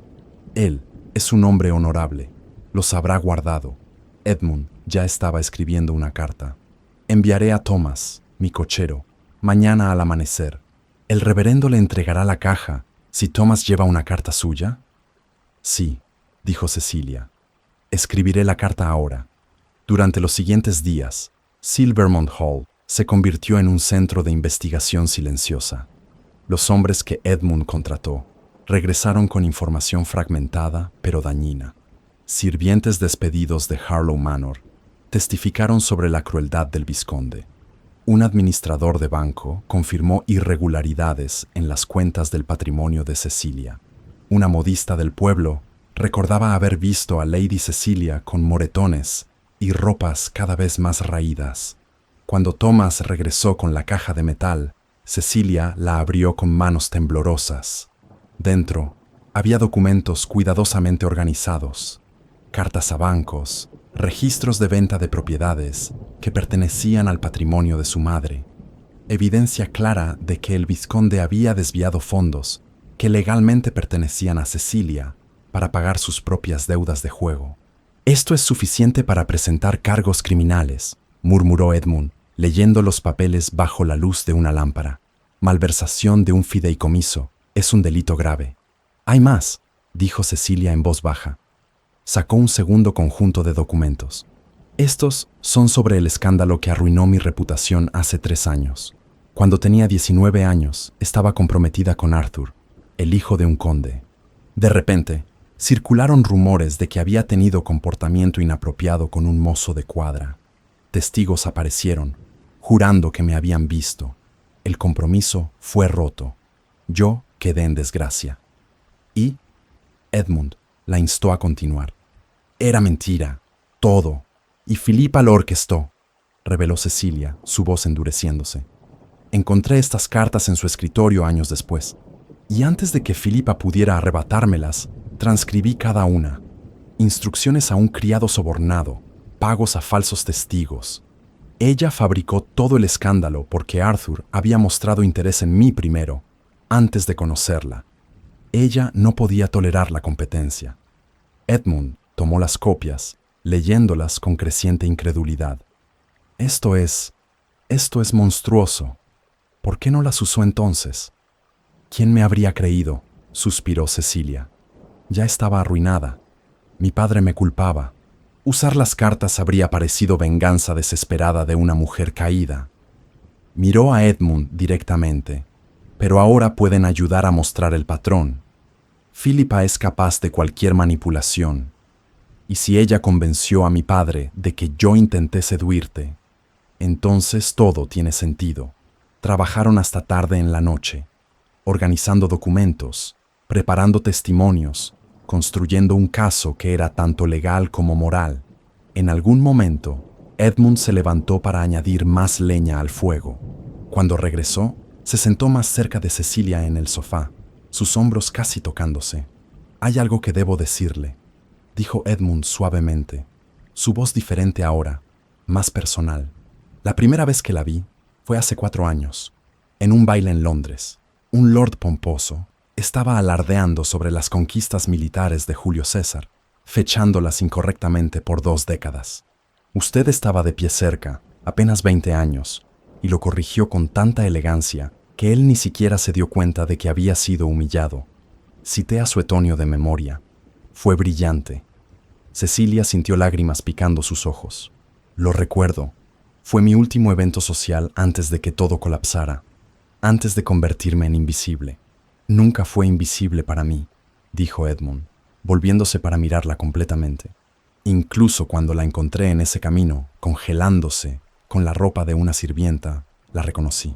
A: Él es un hombre honorable, los habrá guardado. Edmund ya estaba escribiendo una carta. Enviaré a Thomas, mi cochero, mañana al amanecer. ¿El reverendo le entregará la caja si Thomas lleva una carta suya? Sí, dijo Cecilia. Escribiré la carta ahora. Durante los siguientes días, Silvermont Hall se convirtió en un centro de investigación silenciosa. Los hombres que Edmund contrató regresaron con información fragmentada pero dañina. Sirvientes despedidos de Harlow Manor testificaron sobre la crueldad del vizconde. Un administrador de banco confirmó irregularidades en las cuentas del patrimonio de Cecilia. Una modista del pueblo recordaba haber visto a Lady Cecilia con moretones y ropas cada vez más raídas. Cuando Thomas regresó con la caja de metal, Cecilia la abrió con manos temblorosas. Dentro había documentos cuidadosamente organizados, cartas a bancos, registros de venta de propiedades que pertenecían al patrimonio de su madre, evidencia clara de que el vizconde había desviado fondos que legalmente pertenecían a Cecilia para pagar sus propias deudas de juego. «Esto es suficiente para presentar cargos criminales», murmuró Edmund, leyendo los papeles bajo la luz de una lámpara. «Malversación de un fideicomiso es un delito grave». «Hay más», dijo Cecilia en voz baja. Sacó un segundo conjunto de documentos. «Estos son sobre el escándalo que arruinó mi reputación hace 3 años. Cuando tenía 19 años, estaba comprometida con Arthur, el hijo de un conde. De repente, circularon rumores de que había tenido comportamiento inapropiado con un mozo de cuadra. Testigos aparecieron, jurando que me habían visto. El compromiso fue roto. Yo quedé en desgracia». Y Edmund la instó a continuar. «Era mentira, todo, y Philippa lo orquestó», reveló Cecilia, su voz endureciéndose. «Encontré estas cartas en su escritorio años después, y antes de que Philippa pudiera arrebatármelas, transcribí cada una. Instrucciones a un criado sobornado, pagos a falsos testigos. Ella fabricó todo el escándalo porque Arthur había mostrado interés en mí primero, antes de conocerla. Ella no podía tolerar la competencia». Edmund tomó las copias, leyéndolas con creciente incredulidad. Esto es monstruoso. ¿Por qué no las usó entonces?» «¿Quién me habría creído?», suspiró Cecilia. «Ya estaba arruinada. Mi padre me culpaba. Usar las cartas habría parecido venganza desesperada de una mujer caída». Miró a Edmund directamente. «Pero ahora pueden ayudar a mostrar el patrón. Philippa es capaz de cualquier manipulación. Y si ella convenció a mi padre de que yo intenté seduirte, entonces todo tiene sentido». Trabajaron hasta tarde en la noche, organizando documentos, preparando testimonios, construyendo un caso que era tanto legal como moral. En algún momento, Edmund se levantó para añadir más leña al fuego. Cuando regresó, se sentó más cerca de Cecilia en el sofá, sus hombros casi tocándose. «Hay algo que debo decirle», dijo Edmund suavemente, su voz diferente ahora, más personal. «La primera vez que la vi fue hace 4 años, en un baile en Londres. Un lord pomposo estaba alardeando sobre las conquistas militares de Julio César, fechándolas incorrectamente por 2 décadas. Usted estaba de pie cerca, apenas 20 años, y lo corrigió con tanta elegancia que él ni siquiera se dio cuenta de que había sido humillado. Cité a Suetonio de memoria. Fue brillante». Cecilia sintió lágrimas picando sus ojos. «Lo recuerdo. Fue mi último evento social antes de que todo colapsara, antes de convertirme en invisible». «Nunca fue invisible para mí», dijo Edmund, volviéndose para mirarla completamente. «Incluso cuando la encontré en ese camino, congelándose, con la ropa de una sirvienta, la reconocí.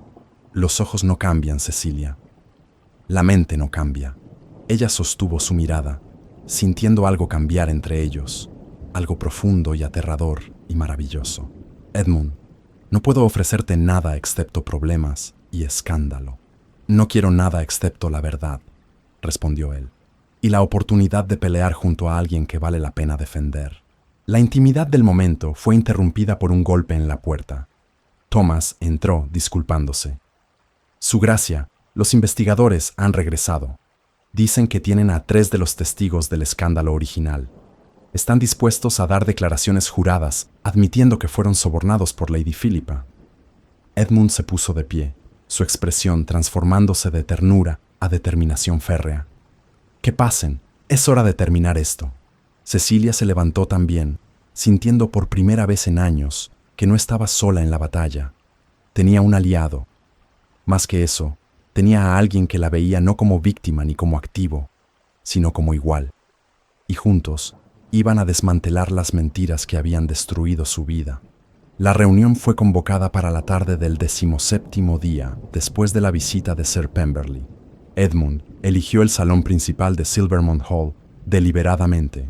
A: Los ojos no cambian, Cecilia. La mente no cambia». Ella sostuvo su mirada, sintiendo algo cambiar entre ellos, algo profundo y aterrador y maravilloso. «Edmund, no puedo ofrecerte nada excepto problemas y escándalo». «No quiero nada excepto la verdad», respondió él, «y la oportunidad de pelear junto a alguien que vale la pena defender». La intimidad del momento fue interrumpida por un golpe en la puerta. Thomas entró disculpándose. Su Gracia, los investigadores han regresado. Dicen que tienen a 3 de los testigos del escándalo original. Están dispuestos a dar declaraciones juradas, admitiendo que fueron sobornados por Lady Philippa. Edmund se puso de pie, su expresión transformándose de ternura a determinación férrea. «Que pasen, es hora de terminar esto». Cecilia se levantó también, sintiendo por primera vez en años que no estaba sola en la batalla. Tenía un aliado. Más que eso, tenía a alguien que la veía no como víctima ni como activo, sino como igual. Y juntos iban a desmantelar las mentiras que habían destruido su vida. La reunión fue convocada para la tarde del 17º día después de la visita de Sir Pemberley. Edmund eligió el salón principal de Silvermont Hall deliberadamente.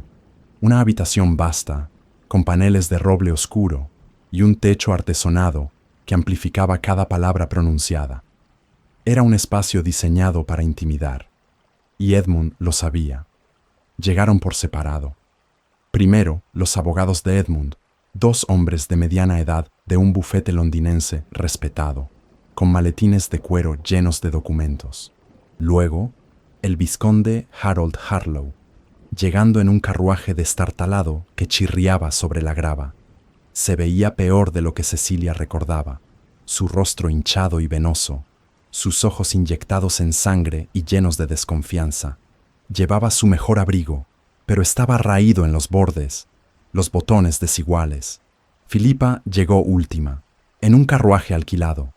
A: Una habitación vasta, con paneles de roble oscuro y un techo artesonado que amplificaba cada palabra pronunciada. Era un espacio diseñado para intimidar, y Edmund lo sabía. Llegaron por separado. Primero, los abogados de Edmund, 2 hombres de mediana edad de un bufete londinense respetado, con maletines de cuero llenos de documentos. Luego, el vizconde Harold Harlow, llegando en un carruaje destartalado que chirriaba sobre la grava. Se veía peor de lo que Cecilia recordaba, su rostro hinchado y venoso, sus ojos inyectados en sangre y llenos de desconfianza. Llevaba su mejor abrigo, pero estaba raído en los bordes, los botones desiguales. Philippa llegó última, en un carruaje alquilado.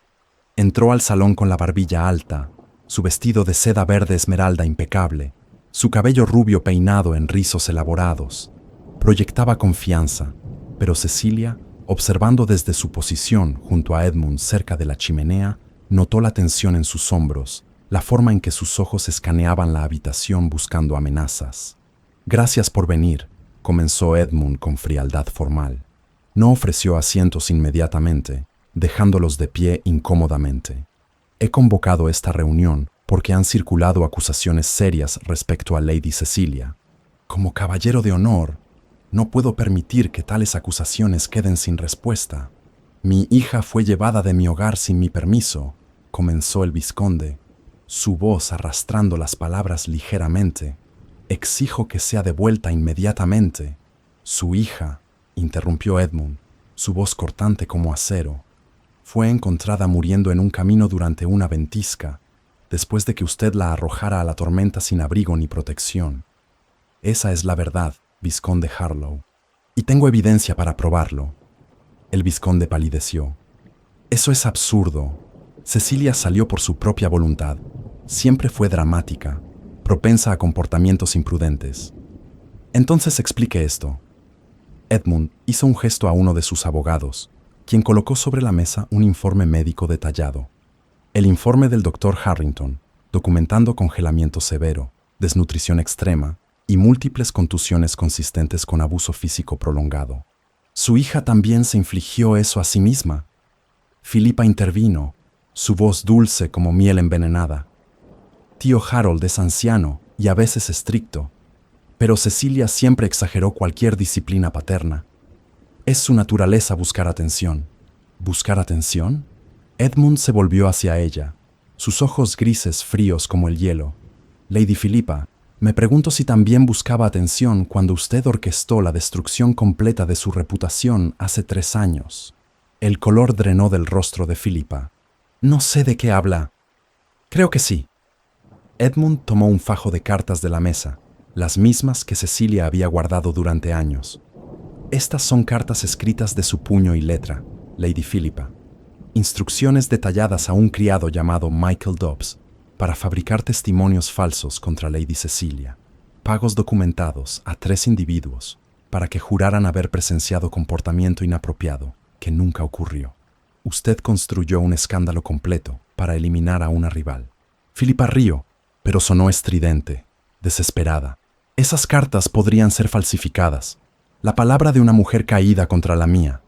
A: Entró al salón con la barbilla alta, su vestido de seda verde esmeralda impecable, su cabello rubio peinado en rizos elaborados. Proyectaba confianza, pero Cecilia, observando desde su posición junto a Edmund cerca de la chimenea, notó la tensión en sus hombros, la forma en que sus ojos escaneaban la habitación buscando amenazas. «Gracias por venir», comenzó Edmund con frialdad formal. No ofreció asientos inmediatamente, dejándolos de pie incómodamente. «He convocado esta reunión porque han circulado acusaciones serias respecto a Lady Cecilia. Como caballero de honor, no puedo permitir que tales acusaciones queden sin respuesta. Mi hija fue llevada de mi hogar sin mi permiso», comenzó el vizconde, su voz arrastrando las palabras ligeramente. «Exijo que sea devuelta inmediatamente». «Su hija», interrumpió Edmund, su voz cortante como acero, «fue encontrada muriendo en un camino durante una ventisca, después de que usted la arrojara a la tormenta sin abrigo ni protección. Esa es la verdad, vizconde Harlow, y tengo evidencia para probarlo». El vizconde palideció. «Eso es absurdo. Cecilia salió por su propia voluntad. Siempre fue dramática, propensa a comportamientos imprudentes. Entonces explique esto». Edmund hizo un gesto a uno de sus abogados, quien colocó sobre la mesa un informe médico detallado. El informe del doctor Harrington, documentando congelamiento severo, desnutrición extrema y múltiples contusiones consistentes con abuso físico prolongado. «Su hija también se infligió eso a sí misma». Philippa intervino, su voz dulce como miel envenenada. «Tío Harold es anciano y a veces estricto, pero Cecilia siempre exageró cualquier disciplina paterna. Es su naturaleza buscar atención». «¿Buscar atención?». Edmund se volvió hacia ella, sus ojos grises fríos como el hielo. «Lady Philippa, me pregunto si también buscaba atención cuando usted orquestó la destrucción completa de su reputación hace 3 años». El color drenó del rostro de Philippa. «No sé de qué habla». «Creo que sí». Edmund tomó un fajo de cartas de la mesa, las mismas que Cecilia había guardado durante años. «Estas son cartas escritas de su puño y letra, Lady Philippa. Instrucciones detalladas a un criado llamado Michael Dobbs para fabricar testimonios falsos contra Lady Cecilia. Pagos documentados a 3 individuos para que juraran haber presenciado comportamiento inapropiado que nunca ocurrió. Usted construyó un escándalo completo para eliminar a una rival». Philippa rió, pero sonó estridente, desesperada. «Esas cartas podrían ser falsificadas. La palabra de una mujer caída contra la mía.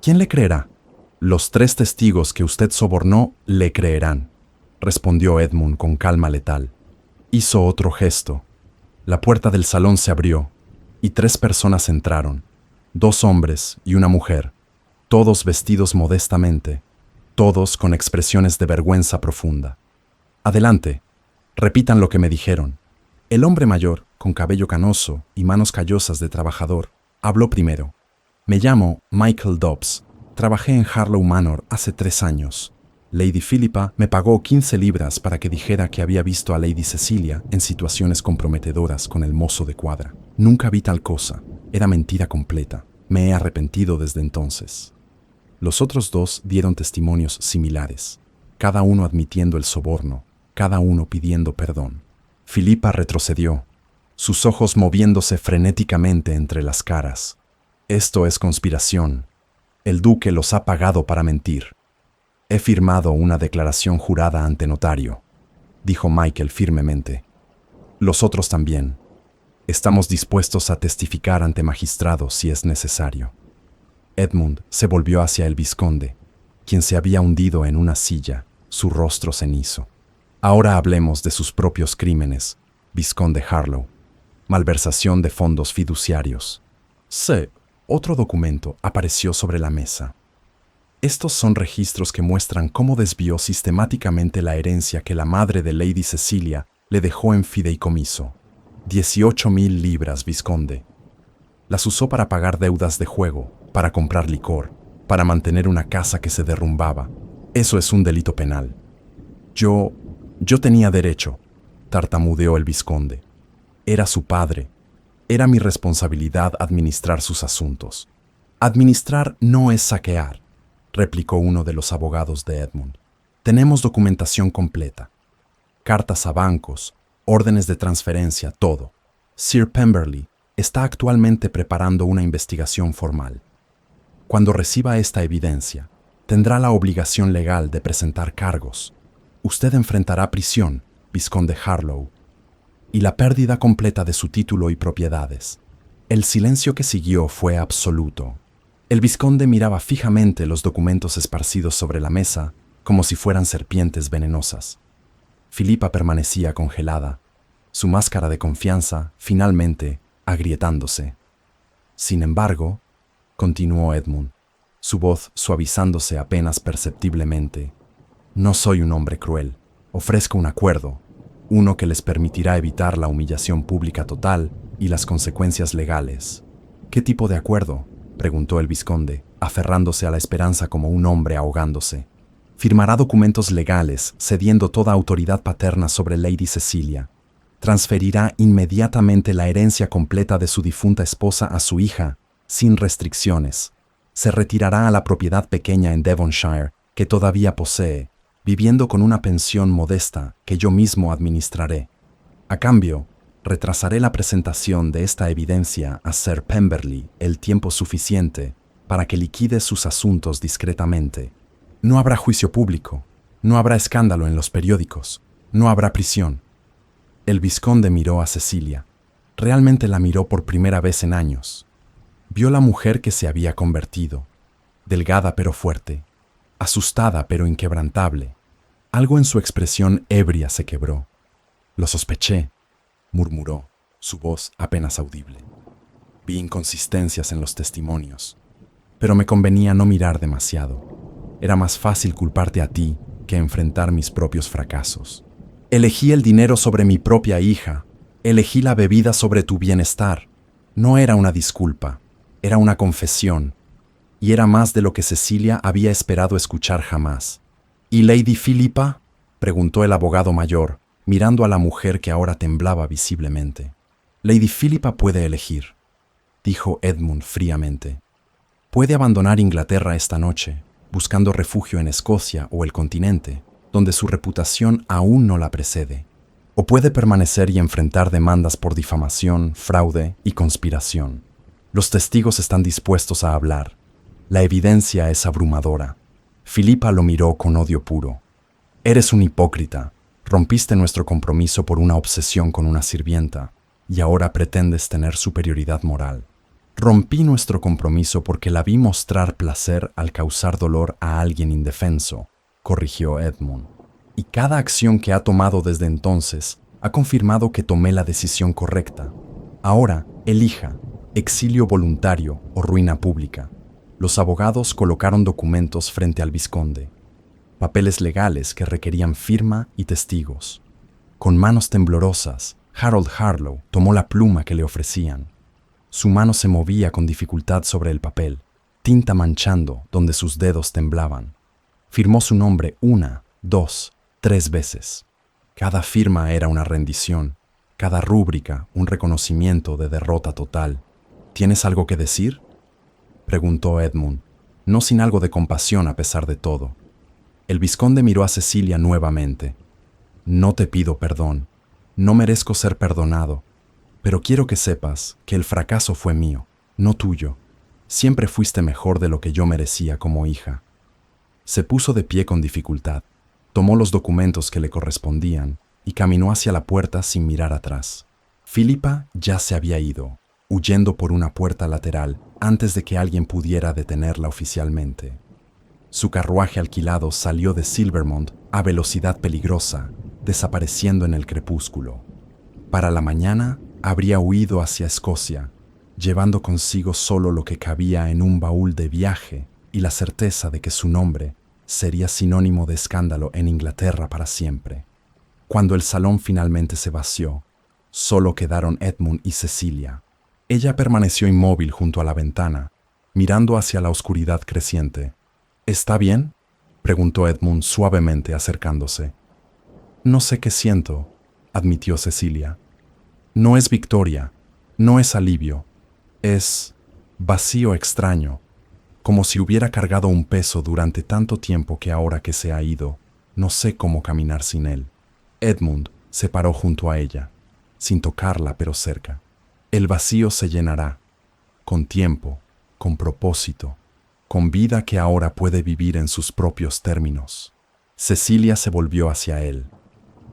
A: ¿Quién le creerá?». «Los 3 testigos que usted sobornó le creerán», respondió Edmund con calma letal. Hizo otro gesto. La puerta del salón se abrió y 3 personas entraron, 2 hombres y una mujer, todos vestidos modestamente, todos con expresiones de vergüenza profunda. Adelante, repitan lo que me dijeron. El hombre mayor, con cabello canoso y manos callosas de trabajador, habló primero. Me llamo Michael Dobbs. Trabajé en Harlow Manor hace 3 años. Lady Philippa me pagó 15 libras para que dijera que había visto a Lady Cecilia en situaciones comprometedoras con el mozo de cuadra. Nunca vi tal cosa. Era mentira completa. Me he arrepentido desde entonces. Los otros 2 dieron testimonios similares, cada uno admitiendo el soborno, cada uno pidiendo perdón. Philippa retrocedió, sus ojos moviéndose frenéticamente entre las caras. Esto es conspiración. El duque los ha pagado para mentir. He firmado una declaración jurada ante notario, dijo Michael firmemente. Los otros también. Estamos dispuestos a testificar ante magistrados si es necesario. Edmund se volvió hacia el vizconde, quien se había hundido en una silla, su rostro cenizo. Ahora hablemos de sus propios crímenes, vizconde Harlow. Malversación de fondos fiduciarios. Otro documento apareció sobre la mesa. Estos son registros que muestran cómo desvió sistemáticamente la herencia que la madre de Lady Cecilia le dejó en fideicomiso. 18,000 libras, vizconde. Las usó para pagar deudas de juego, para comprar licor, para mantener una casa que se derrumbaba. Eso es un delito penal. Yo tenía derecho, tartamudeó el vizconde. Era su padre. Era mi responsabilidad administrar sus asuntos. Administrar no es saquear, replicó uno de los abogados de Edmund. Tenemos documentación completa. Cartas a bancos, órdenes de transferencia, todo. Sir Pemberley está actualmente preparando una investigación formal. Cuando reciba esta evidencia, tendrá la obligación legal de presentar cargos. Usted enfrentará prisión, vizconde Harlow, y la pérdida completa de su título y propiedades. El silencio que siguió fue absoluto. El vizconde miraba fijamente los documentos esparcidos sobre la mesa como si fueran serpientes venenosas. Philippa permanecía congelada, su máscara de confianza, finalmente, agrietándose. Sin embargo, continuó Edmund, su voz suavizándose apenas perceptiblemente, no soy un hombre cruel. Ofrezco un acuerdo, uno que les permitirá evitar la humillación pública total y las consecuencias legales. ¿Qué tipo de acuerdo?, preguntó el vizconde, aferrándose a la esperanza como un hombre ahogándose. Firmará documentos legales, cediendo toda autoridad paterna sobre Lady Cecilia. Transferirá inmediatamente la herencia completa de su difunta esposa a su hija, sin restricciones. Se retirará a la propiedad pequeña en Devonshire, que todavía posee, viviendo con una pensión modesta que yo mismo administraré. A cambio, retrasaré la presentación de esta evidencia a Sir Pemberley el tiempo suficiente para que liquide sus asuntos discretamente. No habrá juicio público, no habrá escándalo en los periódicos, no habrá prisión. El vizconde miró a Cecilia. Realmente la miró por primera vez en años. Vio la mujer que se había convertido, delgada pero fuerte, asustada pero inquebrantable. Algo en su expresión ebria se quebró. Lo sospeché, murmuró, su voz apenas audible. Vi inconsistencias en los testimonios, pero me convenía no mirar demasiado. Era más fácil culparte a ti que enfrentar mis propios fracasos. Elegí el dinero sobre mi propia hija. Elegí la bebida sobre tu bienestar. No era una disculpa, era una confesión. Y era más de lo que Cecilia había esperado escuchar jamás. ¿Y Lady Philippa?, preguntó el abogado mayor, mirando a la mujer que ahora temblaba visiblemente. Lady Philippa puede elegir, dijo Edmund fríamente. Puede abandonar Inglaterra esta noche, buscando refugio en Escocia o el continente, donde su reputación aún no la precede. O puede permanecer y enfrentar demandas por difamación, fraude y conspiración. Los testigos están dispuestos a hablar. La evidencia es abrumadora. Philippa lo miró con odio puro. Eres un hipócrita. Rompiste nuestro compromiso por una obsesión con una sirvienta, y ahora pretendes tener superioridad moral. Rompí nuestro compromiso porque la vi mostrar placer al causar dolor a alguien indefenso, corrigió Edmund. Y cada acción que ha tomado desde entonces ha confirmado que tomé la decisión correcta. Ahora, elija, exilio voluntario o ruina pública. Los abogados colocaron documentos frente al vizconde. papeles legales que requerían firma y testigos. Con manos temblorosas, Harold Harlow tomó la pluma que le ofrecían. Su mano se movía con dificultad sobre el papel, tinta manchando donde sus dedos temblaban. Firmó su nombre 1, 2, 3 veces. Cada firma era una rendición, cada rúbrica un reconocimiento de derrota total. ¿Tienes algo que decir?, preguntó Edmund, no sin algo de compasión a pesar de todo. El vizconde miró a Cecilia nuevamente. No te pido perdón, no merezco ser perdonado, pero quiero que sepas que el fracaso fue mío, no tuyo. Siempre fuiste mejor de lo que yo merecía como hija. Se puso de pie con dificultad, tomó los documentos que le correspondían y caminó hacia la puerta sin mirar atrás. Philippa ya se había ido, huyendo por una puerta lateral antes de que alguien pudiera detenerla oficialmente. Su carruaje alquilado salió de Silvermont a velocidad peligrosa, desapareciendo en el crepúsculo. Para la mañana habría huido hacia Escocia, llevando consigo solo lo que cabía en un baúl de viaje y la certeza de que su nombre sería sinónimo de escándalo en Inglaterra para siempre. Cuando el salón finalmente se vació, solo quedaron Edmund y Cecilia. Ella permaneció inmóvil junto a la ventana, mirando hacia la oscuridad creciente. ¿Está bien?, preguntó Edmund suavemente acercándose. No sé qué siento, admitió Cecilia. No es victoria, no es alivio, es vacío extraño, como si hubiera cargado un peso durante tanto tiempo que ahora que se ha ido, no sé cómo caminar sin él. Edmund se paró junto a ella, sin tocarla pero cerca. El vacío se llenará, con tiempo, con propósito, con vida que ahora puede vivir en sus propios términos. Cecilia se volvió hacia él.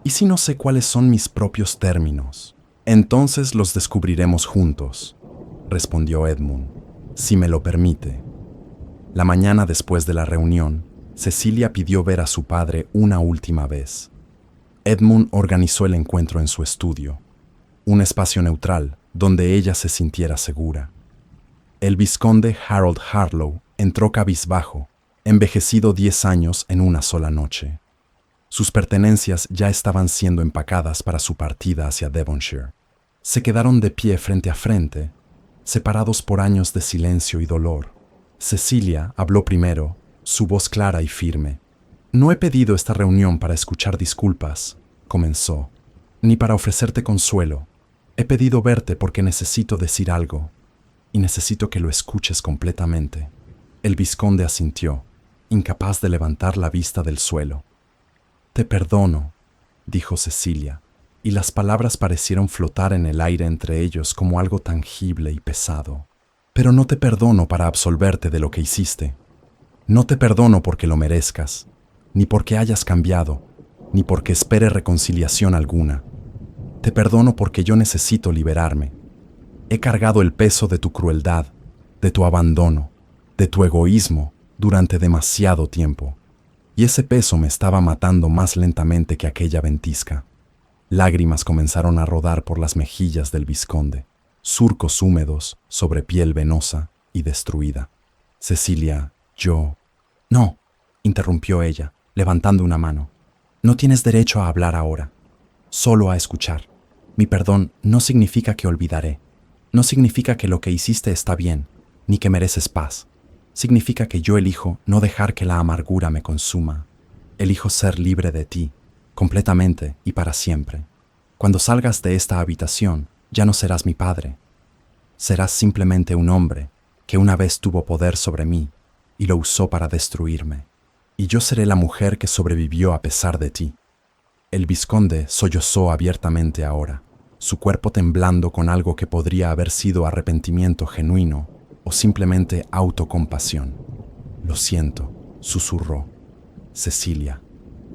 A: ¿Y si no sé cuáles son mis propios términos? Entonces los descubriremos juntos, respondió Edmund, si me lo permite. La mañana después de la reunión, Cecilia pidió ver a su padre una última vez. Edmund organizó el encuentro en su estudio, un espacio neutral donde ella se sintiera segura. El vizconde Harold Harlow entró cabizbajo, envejecido 10 años en una sola noche. Sus pertenencias ya estaban siendo empacadas para su partida hacia Devonshire. Se quedaron de pie frente a frente, separados por años de silencio y dolor. Cecilia habló primero, su voz clara y firme. «No he pedido esta reunión para escuchar disculpas», comenzó, «ni para ofrecerte consuelo. He pedido verte porque necesito decir algo, y necesito que lo escuches completamente». El vizconde asintió, incapaz de levantar la vista del suelo. «Te perdono», dijo Cecilia, y las palabras parecieron flotar en el aire entre ellos como algo tangible y pesado. «Pero no te perdono para absolverte de lo que hiciste. No te perdono porque lo merezcas, ni porque hayas cambiado, ni porque espere reconciliación alguna. Te perdono porque yo necesito liberarme. He cargado el peso de tu crueldad, de tu abandono, de tu egoísmo durante demasiado tiempo. Y ese peso me estaba matando más lentamente que aquella ventisca». Lágrimas comenzaron a rodar por las mejillas del vizconde, surcos húmedos sobre piel venosa y destruida. «Cecilia, yo...» «No», interrumpió ella, levantando una mano. «No tienes derecho a hablar ahora, solo a escuchar. Mi perdón no significa que olvidaré, no significa que lo que hiciste está bien, ni que mereces paz. Significa que yo elijo no dejar que la amargura me consuma. Elijo ser libre de ti, completamente y para siempre. Cuando salgas de esta habitación, ya no serás mi padre. Serás simplemente un hombre que una vez tuvo poder sobre mí y lo usó para destruirme. Y yo seré la mujer que sobrevivió a pesar de ti». El vizconde sollozó abiertamente ahora, su cuerpo temblando con algo que podría haber sido arrepentimiento genuino o simplemente autocompasión. «Lo siento», susurró. «Cecilia,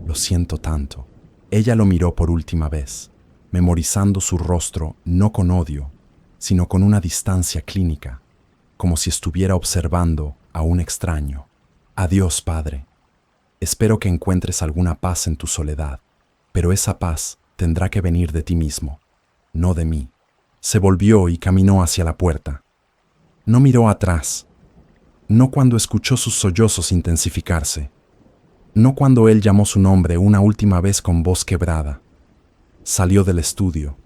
A: lo siento tanto». Ella lo miró por última vez, memorizando su rostro no con odio, sino con una distancia clínica, como si estuviera observando a un extraño. «Adiós, padre. Espero que encuentres alguna paz en tu soledad, pero esa paz tendrá que venir de ti mismo, no de mí». Se volvió y caminó hacia la puerta. No miró atrás, no cuando escuchó sus sollozos intensificarse. no cuando él llamó su nombre una última vez con voz quebrada. Salió del estudio,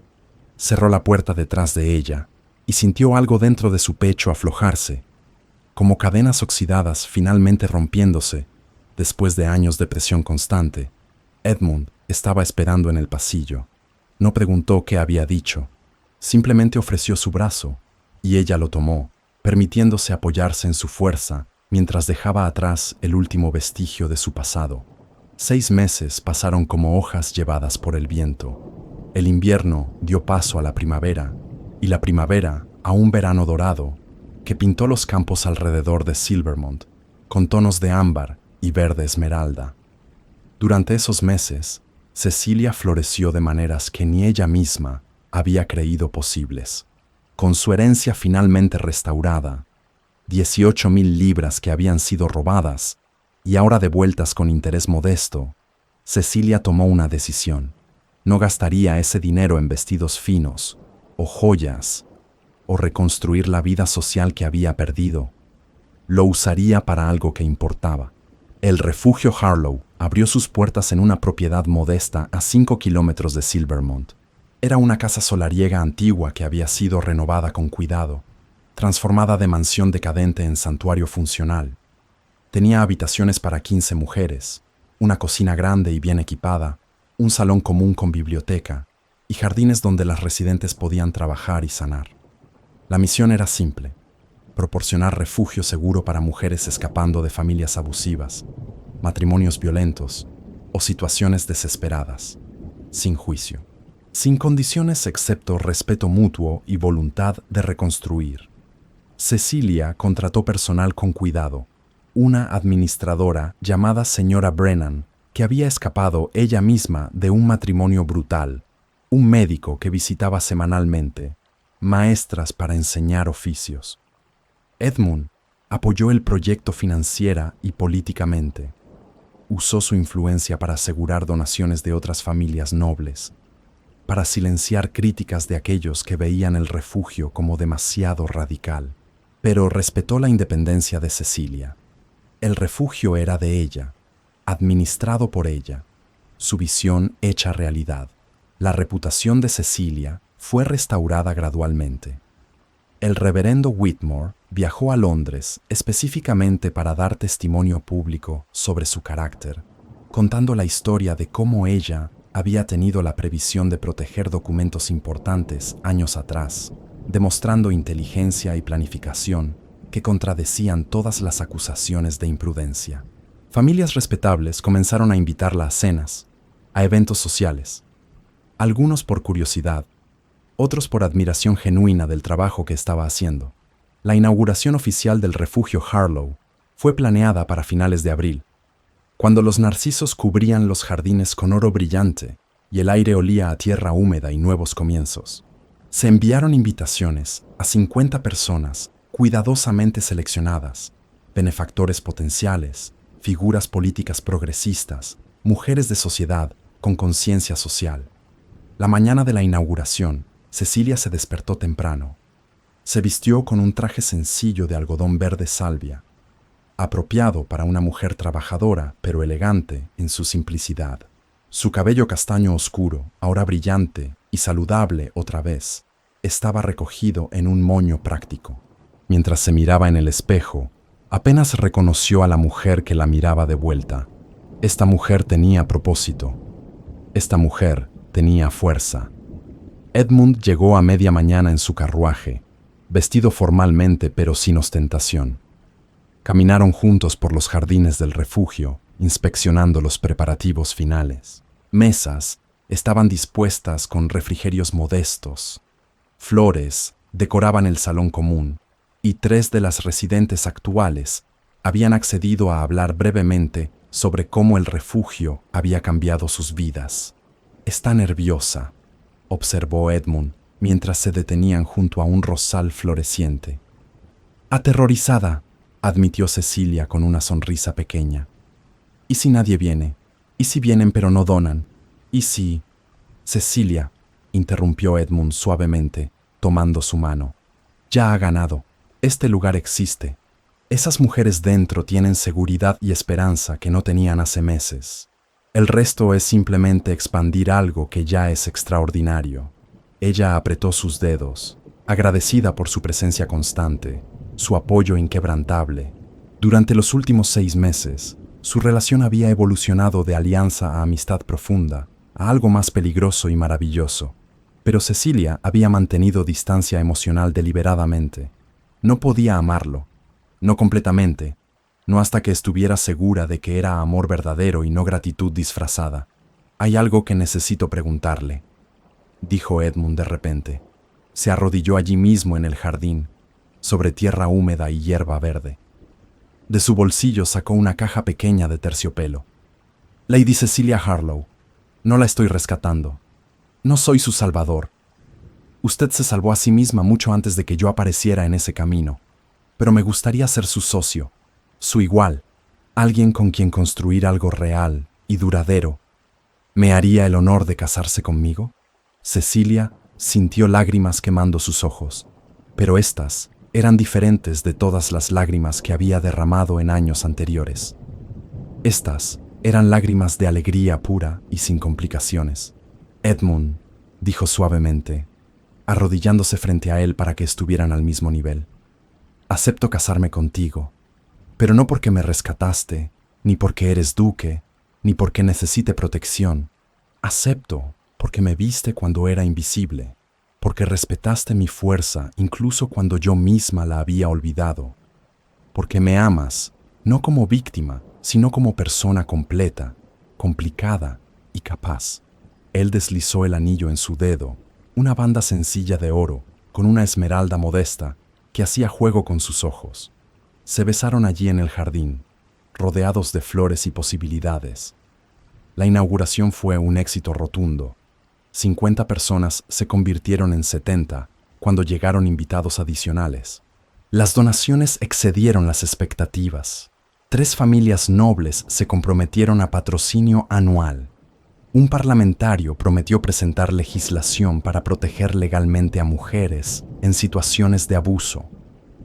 A: cerró la puerta detrás de ella y sintió algo dentro de su pecho aflojarse, como cadenas oxidadas finalmente rompiéndose después de años de presión constante. Edmund estaba esperando en el pasillo. No preguntó qué había dicho, simplemente ofreció su brazo y ella lo tomó, permitiéndose apoyarse en su fuerza mientras dejaba atrás el último vestigio de su pasado. 6 meses pasaron como hojas llevadas por el viento. El invierno dio paso a la primavera, y la primavera a un verano dorado que pintó los campos alrededor de Silvermont con tonos de ámbar y verde esmeralda. Durante esos meses, Cecilia floreció de maneras que ni ella misma había creído posibles. Con su herencia finalmente restaurada, 18,000 libras que habían sido robadas y ahora devueltas con interés modesto, Cecilia tomó una decisión. No gastaría ese dinero en vestidos finos, o joyas, o reconstruir la vida social que había perdido. Lo usaría para algo que importaba. El refugio Harlow abrió sus puertas en una propiedad modesta a 5 kilómetros de Silvermont. Era una casa solariega antigua que había sido renovada con cuidado, transformada de mansión decadente en santuario funcional. Tenía habitaciones para 15 mujeres, una cocina grande y bien equipada, un salón común con biblioteca y jardines donde las residentes podían trabajar y sanar. La misión era simple: proporcionar refugio seguro para mujeres escapando de familias abusivas, matrimonios violentos o situaciones desesperadas, sin juicio, sin condiciones excepto respeto mutuo y voluntad de reconstruir. Cecilia contrató personal con cuidado, una administradora llamada señora Brennan, que había escapado ella misma de un matrimonio brutal, un médico que visitaba semanalmente, maestras para enseñar oficios. Edmund apoyó el proyecto financiera y políticamente. Usó su influencia para asegurar donaciones de otras familias nobles, para silenciar críticas de aquellos que veían el refugio como demasiado radical. Pero respetó la independencia de Cecilia. El refugio era de ella, administrado por ella, su visión hecha realidad. La reputación de Cecilia fue restaurada gradualmente. El reverendo Whitmore viajó a Londres específicamente para dar testimonio público sobre su carácter, contando la historia de cómo ella había tenido la previsión de proteger documentos importantes años atrás, demostrando inteligencia y planificación que contradecían todas las acusaciones de imprudencia. Familias respetables comenzaron a invitarla a cenas, a eventos sociales, algunos por curiosidad, otros por admiración genuina del trabajo que estaba haciendo. La inauguración oficial del refugio Harlow fue planeada para finales de abril, cuando los narcisos cubrían los jardines con oro brillante y el aire olía a tierra húmeda y nuevos comienzos. Se enviaron invitaciones a 50 personas cuidadosamente seleccionadas, benefactores potenciales, figuras políticas progresistas, mujeres de sociedad con conciencia social. La mañana de la inauguración, Cecilia se despertó temprano. Se vistió con un traje sencillo de algodón verde salvia, apropiado para una mujer trabajadora pero elegante en su simplicidad. Su cabello castaño oscuro, ahora brillante y saludable otra vez, estaba recogido en un moño práctico. Mientras se miraba en el espejo, apenas reconoció a la mujer que la miraba de vuelta. Esta mujer tenía propósito. Esta mujer tenía fuerza. Edmund llegó a media mañana en su carruaje, vestido formalmente pero sin ostentación. Caminaron juntos por los jardines del refugio, inspeccionando los preparativos finales. Mesas estaban dispuestas con refrigerios modestos. Flores decoraban el salón común, y 3 de las residentes actuales habían accedido a hablar brevemente sobre cómo el refugio había cambiado sus vidas. «Está nerviosa», observó Edmund mientras se detenían junto a un rosal floreciente. «Aterrorizada», admitió Cecilia con una sonrisa pequeña. «¿Y si nadie viene? ¿Y si vienen pero no donan? ¿Y si...?» «Cecilia», interrumpió Edmund suavemente, tomando su mano. «Ya ha ganado. Este lugar existe. Esas mujeres dentro tienen seguridad y esperanza que no tenían hace meses. El resto es simplemente expandir algo que ya es extraordinario. Ella apretó sus dedos, agradecida por su presencia constante, su apoyo inquebrantable. Durante los últimos 6 meses, su relación había evolucionado de alianza a amistad profunda, a algo más peligroso y maravilloso. Pero Cecilia había mantenido distancia emocional deliberadamente. No podía amarlo, no completamente, no hasta que estuviera segura de que era amor verdadero y no gratitud disfrazada. «Hay algo que necesito preguntarle», dijo Edmund de repente. Se arrodilló allí mismo en el jardín, sobre tierra húmeda y hierba verde. De su bolsillo sacó una caja pequeña de terciopelo. «Lady Cecilia Harlow, no la estoy rescatando. No soy su salvador. Usted se salvó a sí misma mucho antes de que yo apareciera en ese camino. Pero me gustaría ser su socio, su igual, alguien con quien construir algo real y duradero. ¿Me haría el honor de casarse conmigo?» Cecilia sintió lágrimas quemando sus ojos, pero éstas eran diferentes de todas las lágrimas que había derramado en años anteriores. Estas eran lágrimas de alegría pura y sin complicaciones. «Edmund», dijo suavemente, arrodillándose frente a él para que estuvieran al mismo nivel. «Acepto casarme contigo, pero no porque me rescataste, ni porque eres duque, ni porque necesite protección. Acepto porque me viste cuando era invisible, porque respetaste mi fuerza incluso cuando yo misma la había olvidado, porque me amas, no como víctima, sino como persona completa, complicada y capaz». Él deslizó el anillo en su dedo, una banda sencilla de oro, con una esmeralda modesta, que hacía juego con sus ojos. Se besaron allí en el jardín, rodeados de flores y posibilidades. La inauguración fue un éxito rotundo. 50 personas se convirtieron en 70 cuando llegaron invitados adicionales. Las donaciones excedieron las expectativas. 3 familias nobles se comprometieron a patrocinio anual. Un parlamentario prometió presentar legislación para proteger legalmente a mujeres en situaciones de abuso.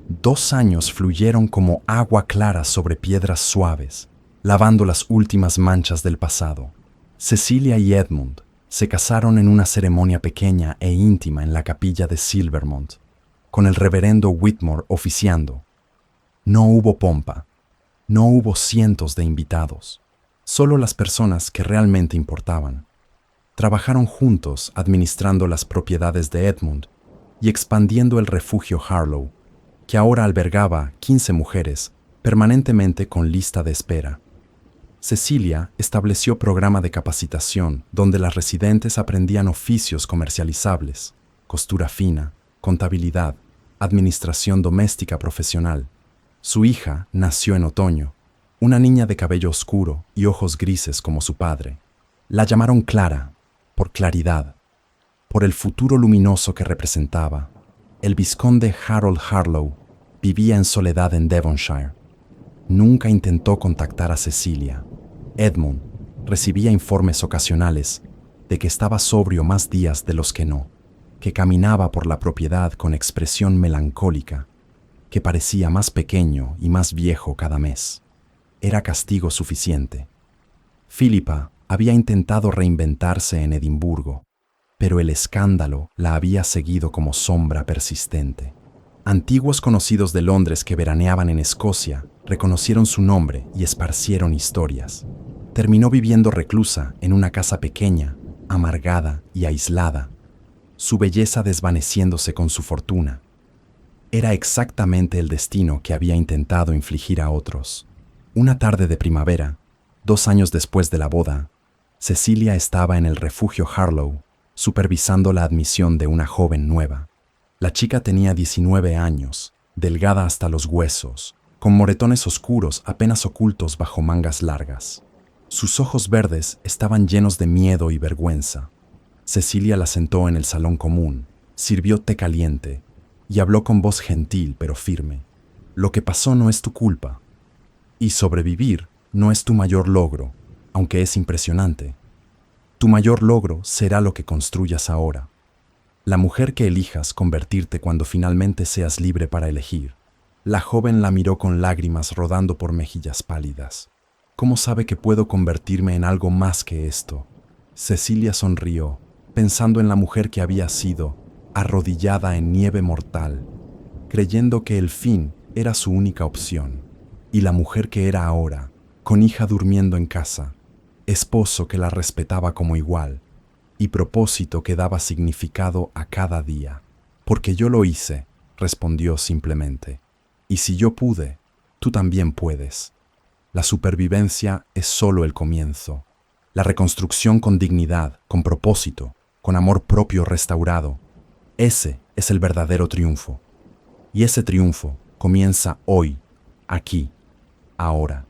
A: 2 años fluyeron como agua clara sobre piedras suaves, lavando las últimas manchas del pasado. Cecilia y Edmund se casaron en una ceremonia pequeña e íntima en la capilla de Silvermont, con el reverendo Whitmore oficiando. No hubo pompa, no hubo cientos de invitados, solo las personas que realmente importaban. Trabajaron juntos administrando las propiedades de Edmund y expandiendo el refugio Harlow, que ahora albergaba 15 mujeres permanentemente con lista de espera. Cecilia estableció programa de capacitación donde las residentes aprendían oficios comercializables, costura fina, contabilidad, administración doméstica profesional. Su hija nació en otoño, una niña de cabello oscuro y ojos grises como su padre. La llamaron Clara, por claridad, por el futuro luminoso que representaba. El vizconde Harold Harlow vivía en soledad en Devonshire. Nunca intentó contactar a Cecilia. Edmund recibía informes ocasionales de que estaba sobrio más días de los que no, que caminaba por la propiedad con expresión melancólica, que parecía más pequeño y más viejo cada mes. Era castigo suficiente. Philippa había intentado reinventarse en Edimburgo, pero el escándalo la había seguido como sombra persistente. Antiguos conocidos de Londres que veraneaban en Escocia reconocieron su nombre y esparcieron historias. Terminó viviendo reclusa en una casa pequeña, amargada y aislada, su belleza desvaneciéndose con su fortuna. Era exactamente el destino que había intentado infligir a otros. Una tarde de primavera, 2 años después de la boda, Cecilia estaba en el refugio Harlow, supervisando la admisión de una joven nueva. La chica tenía 19 años, delgada hasta los huesos, con moretones oscuros apenas ocultos bajo mangas largas. Sus ojos verdes estaban llenos de miedo y vergüenza. Cecilia la sentó en el salón común, sirvió té caliente y habló con voz gentil pero firme. «Lo que pasó no es tu culpa. Y sobrevivir no es tu mayor logro, aunque es impresionante. Tu mayor logro será lo que construyas ahora. La mujer que elijas convertirte cuando finalmente seas libre para elegir. La joven la miró con lágrimas rodando por mejillas pálidas. ¿Cómo sabe que puedo convertirme en algo más que esto? Cecilia sonrió, pensando en la mujer que había sido, arrodillada en nieve mortal, creyendo que el fin era su única opción, y la mujer que era ahora, con hija durmiendo en casa, esposo que la respetaba como igual, y propósito que daba significado a cada día. Porque yo lo hice, respondió simplemente. Y si yo pude, tú también puedes. La supervivencia es solo el comienzo. La reconstrucción con dignidad, con propósito, con amor propio restaurado, ese es el verdadero triunfo. Y ese triunfo comienza hoy, aquí, ahora.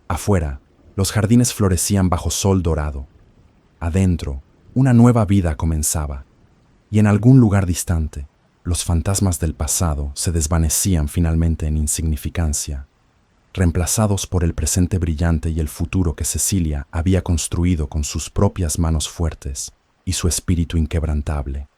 A: Afuera, los jardines florecían bajo sol dorado. Adentro, una nueva vida comenzaba. Y en algún lugar distante, los fantasmas del pasado se desvanecían finalmente en insignificancia, reemplazados por el presente brillante y el futuro que Cecilia había construido con sus propias manos fuertes y su espíritu inquebrantable.